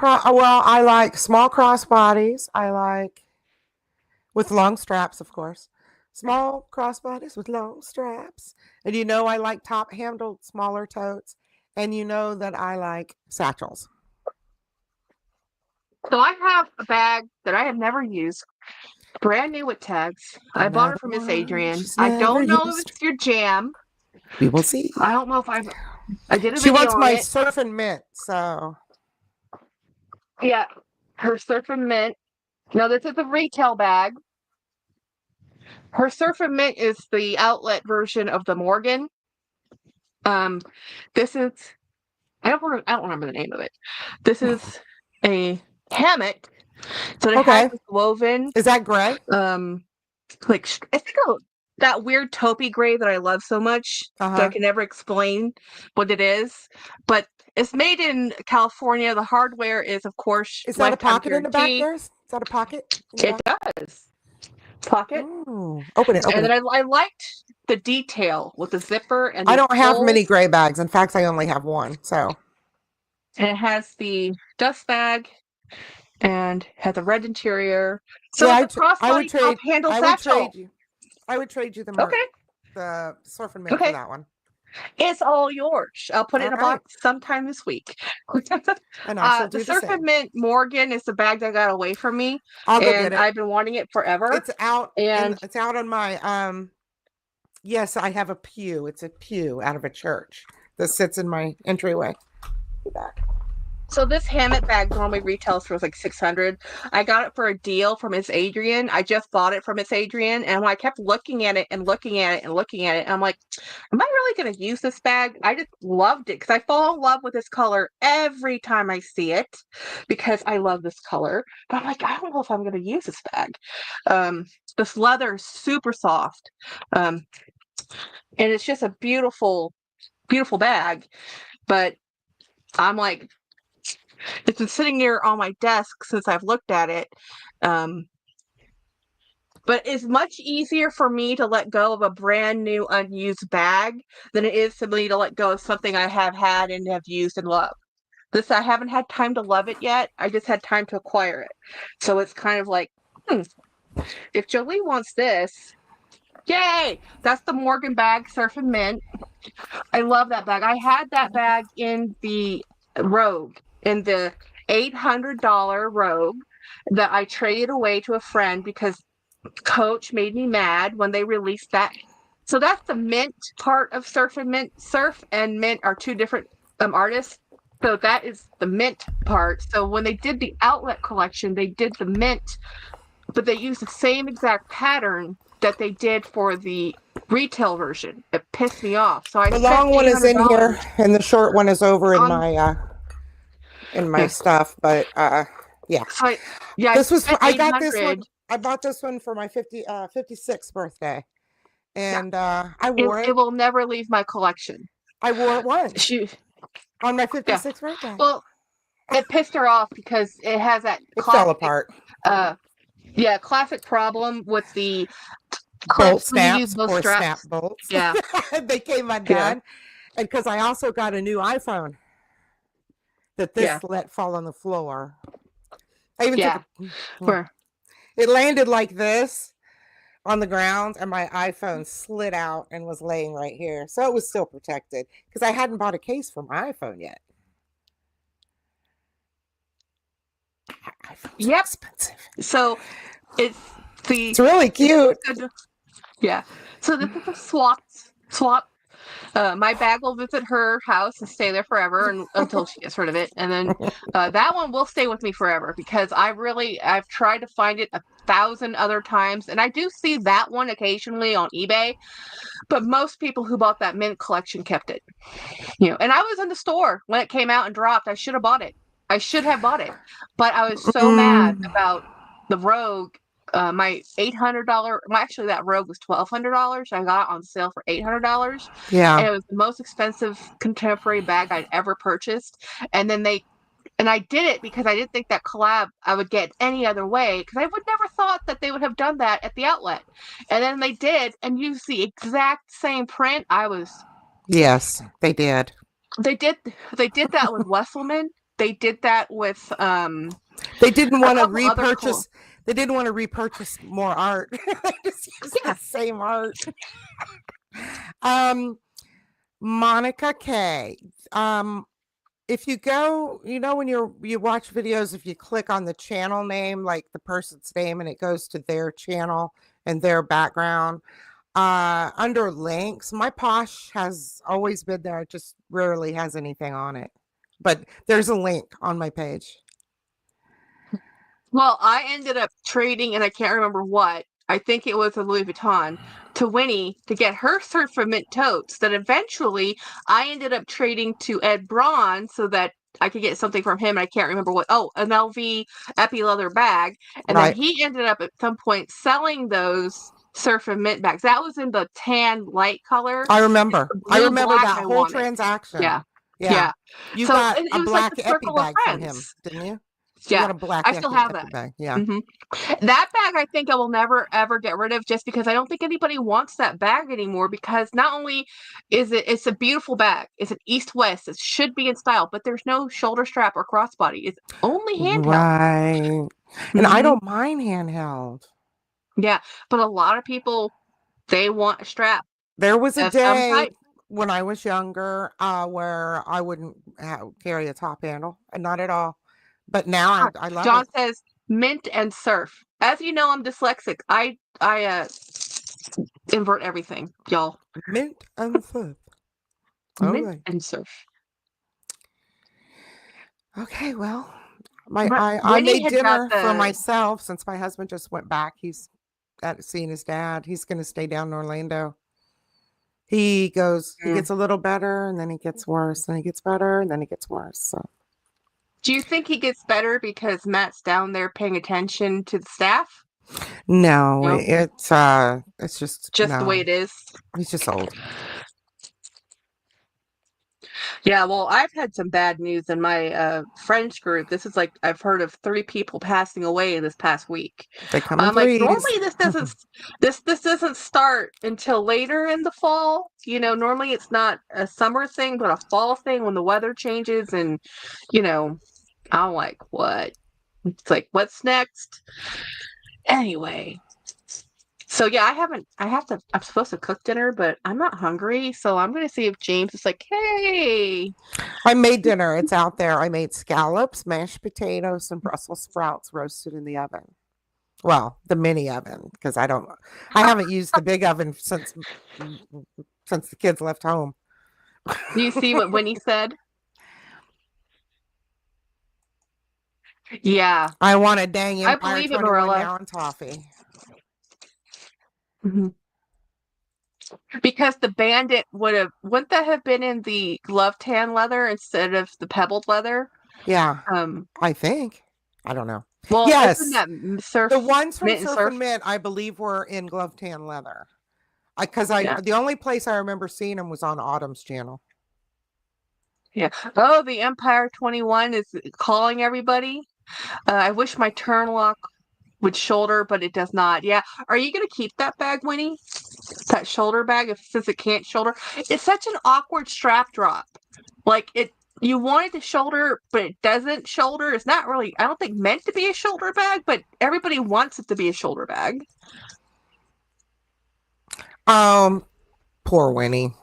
Well, I like small crossbodies. I like with long straps, of course. Small crossbodies with long straps. And you know I like top-handled smaller totes. And you know that I like satchels. So I have a bag that I have never used, brand new with tags. I bought it from Miss Adrian. I don't know if it's your jam. We will see. I don't know if I did a video She wants my it. Surf and Mint, so. Yeah, her Surf and Mint. No, this is a retail bag. Her Surf and Mint is the outlet version of the Morgan. This is I don't remember the name of it. This is a hammock. So it has this woven. Is that gray? Like I think that weird taupey gray that I love so much that I can never explain what it is. But it's made in California. The hardware is, of course, is that a pocket in the back there? Is that a pocket? It does. Pocket. Ooh. Open it. And then I liked the detail with the zipper and I don't have many gray bags. In fact, I only have one. So. And it has the dust bag and has a red interior. So yeah, it's a crossbody top-handle satchel. I would trade you the Surf and Mint for that one. It's all yours. I'll put it in a box sometime this week. And I shall do the Surf and Mint Morgan is the bag that got away from me. I'll go get it. I've been wanting it forever. It's out. And it's out on my yes, I have a pew. It's a pew out of a church that sits in my entryway. Be back. So this handbag bag normally retails for like 600. I got it for a deal from Miss Adrian. I just bought it from Miss Adrian, and I kept looking at it and looking at it and looking at it, and I'm like, am I really going to use this bag? I just loved it because I fall in love with this color every time I see it because I love this color. But I'm like, I don't know if I'm going to use this bag. Um, this leather is super soft, um, and it's just a beautiful, beautiful bag. But I'm like, it's been sitting here on my desk since I've looked at it. Um, but it's much easier for me to let go of a brand new unused bag than it is for me to let go of something I have had and have used and loved. This, I haven't had time to love it yet. I just had time to acquire it. So it's kind of like, if Jolie wants this, yay! That's the Morgan bag, Surf and Mint. I love that bag. I had that bag in the Rogue, in the $800 Rogue that I traded away to a friend because Coach made me mad when they released that. So that's the Mint part of Surf and Mint. Surf and Mint are two different artists. So that is the Mint part. So when they did the Outlet collection, they did the Mint, but they used the same exact pattern that they did for the retail version. It pissed me off. So I The spent long one is in here, $800 and the short one is over on in my yeah. stuff. But yeah, So I this was spent I got this 800. one. I bought this one for my 56th birthday, Yeah, and I wore it it. will never leave my collection. I wore it once She on my yeah. 56th birthday. Well, it pissed her off because it has that It fell classic apart. uh classic problem with the Bolt clips when you use snaps those or snap straps. bolts. Yeah, They came yeah, undone, and because I also got a new iPhone that yeah, this let fall on the floor. I even took yeah. a. For It landed like this on the ground, and my iPhone slid out and was laying right here. So it was still protected because I hadn't bought a case for my iPhone yet. iPhones are yep. expensive. So it's the It's really it's cute. good. Yeah. So this is a swap. My bag will visit her house and stay there forever and until she gets rid of it. And then that one will stay with me forever because I've tried to find it 1,000 other times. And I do see that one occasionally on eBay, but most people who bought that Mint collection kept it. And I was in the store when it came out and dropped. I should have bought it. I should have bought it. But I was so mad Mm, about the Rogue. My $800, well, actually that Rogue was $1,200. I got it on sale for $800, yeah. and it was the most expensive contemporary bag I'd ever purchased. And then I did it because I didn't think that collab I would get any other way because I would never thought that they would have done that at the outlet. And then they did and used the exact same print. Yes, they did. They did they did that with Wesselman. They did that with They didn't a want to couple other cool. repurchase. They didn't want to repurchase more art. They just used the Yeah. same art. Um, Monica K. If you go, when you watch videos, if you click on the channel name, like the person's name, and it goes to their channel and their background, under links, my Posh has always been there. It just rarely has anything on it, but there's a link on my page. Well, I ended up trading, and I can't remember what. I think it was a Louis Vuitton to Winnie to get her Surf and Mint totes. That eventually I ended up trading to Ed Braun so that I could get something from him. I can't remember what. Oh, an LV Epi leather bag, and then Right. he ended up at some point selling those Surf and Mint bags. That was in the tan light color. I It's remember. the I blue remember black that I whole wanted. transaction. Yeah, Yeah. yeah. You So got a it was like black the epi circle of bag from him, friends. didn't you? You got Yeah, a black I still have epi that. bag. Yeah. hmm That bag, I think I will never ever get rid of, just because I don't think anybody wants that bag anymore. Because not only it's a beautiful bag, it's an east-west, it should be in style, but there's no shoulder strap or crossbody. It's only handheld. Right. And I hmm don't mind handheld. Yeah, but a lot of people, they want a strap There was a of some day type. when I was younger, where I wouldn't carry a top handle, and not at all. But now I love John it. says mint and surf. As you know, I'm dyslexic. I invert everything, y'all. Mint and surf. All Mint right. and surf. Okay, well, But I Winnie made had got dinner for the myself since my husband just went back. He's at seeing his dad. He's going to stay down in Orlando. He Mm. gets a little better and then he gets worse, and he gets better and then he gets worse. So Do you think he gets better because Matt's down there paying attention to the staff? no, No, it's just just the way no. it is. He's just old. Yeah, well, I've had some bad news in my friends group. This is like I've heard of 3 people passing away this past week. They come in I'm like, threes. normally this doesn't start until later in the fall. Normally it's not a summer thing, but a fall thing when the weather changes and you know, I'm like, what? It's like, what's next? Anyway, so yeah, I'm supposed to cook dinner, but I'm not hungry, so I'm gonna see if James is like, hey. I made dinner. It's out there. I made scallops, mashed potatoes, and Brussels sprouts roasted in the oven. Well, the mini oven, because I haven't used the big oven since the kids left home. Do you see what Winnie said? Yeah, I want a dang I Empire believe it, 21 Marilla. now in toffee. Mhm. Because the bandit wouldn't that have been in the glove tan leather instead of the pebbled leather? Yeah, Um, I think. I don't know. well, isn't Yes, that surf the ones from mint and Surf surf? and Mint, I believe, were in glove tan leather. Because Yeah, the only place I remember seeing them was on Autumn's channel. yeah. Oh, the Empire 21 is calling everybody. I wish my turn lock would shoulder, but it does not. Yeah. Are you gonna keep that bag, Winnie? That shoulder bag, since it can't shoulder? It's such an awkward strap drop. Like you want it to shoulder, but it doesn't shoulder. It's not really, I don't think, meant to be a shoulder bag, but everybody wants it to be a shoulder bag. Um, Poor Winnie.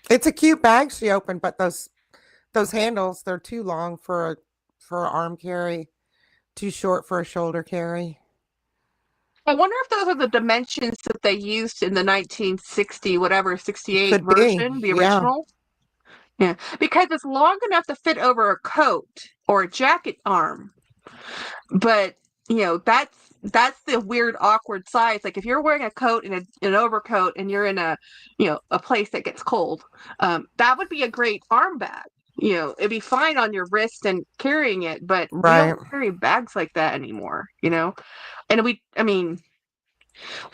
It's a cute bag she opened, but those handles, they're too long for an arm carry, too short for a shoulder carry. I wonder if those are the dimensions that they used in the 1960, whatever, 68 Could be. version, the Yeah. original. Yeah, because it's long enough to fit over a coat or a jacket arm, but that's the weird awkward size. Like if you're wearing a coat and an overcoat and you're in a place that gets cold, that would be a great arm bag. It'd be fine on your wrist and carrying it, but we Right. don't carry bags like that anymore. And we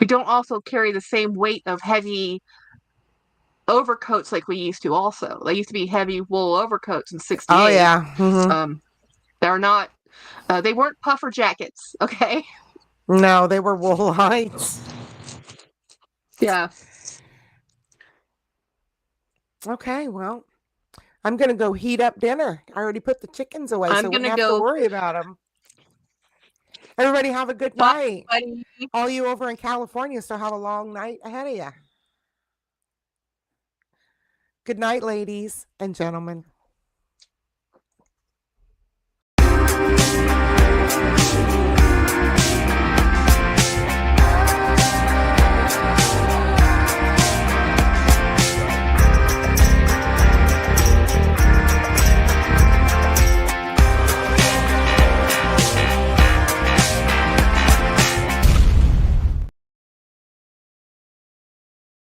don't also carry the same weight of heavy overcoats like we used to. Also, they used to be heavy wool overcoats in Oh '68. yeah. um they're not. They weren't puffer jackets. Okay. No, they were wool lights. Yeah. Okay, well, I'm gonna go heat up dinner. I already put the chickens away, I'm so we wouldn't gonna have to go. worry about them. Everybody have a good Bye, night. buddy. All you over in California still have a long night ahead of you. Good night, ladies and gentlemen.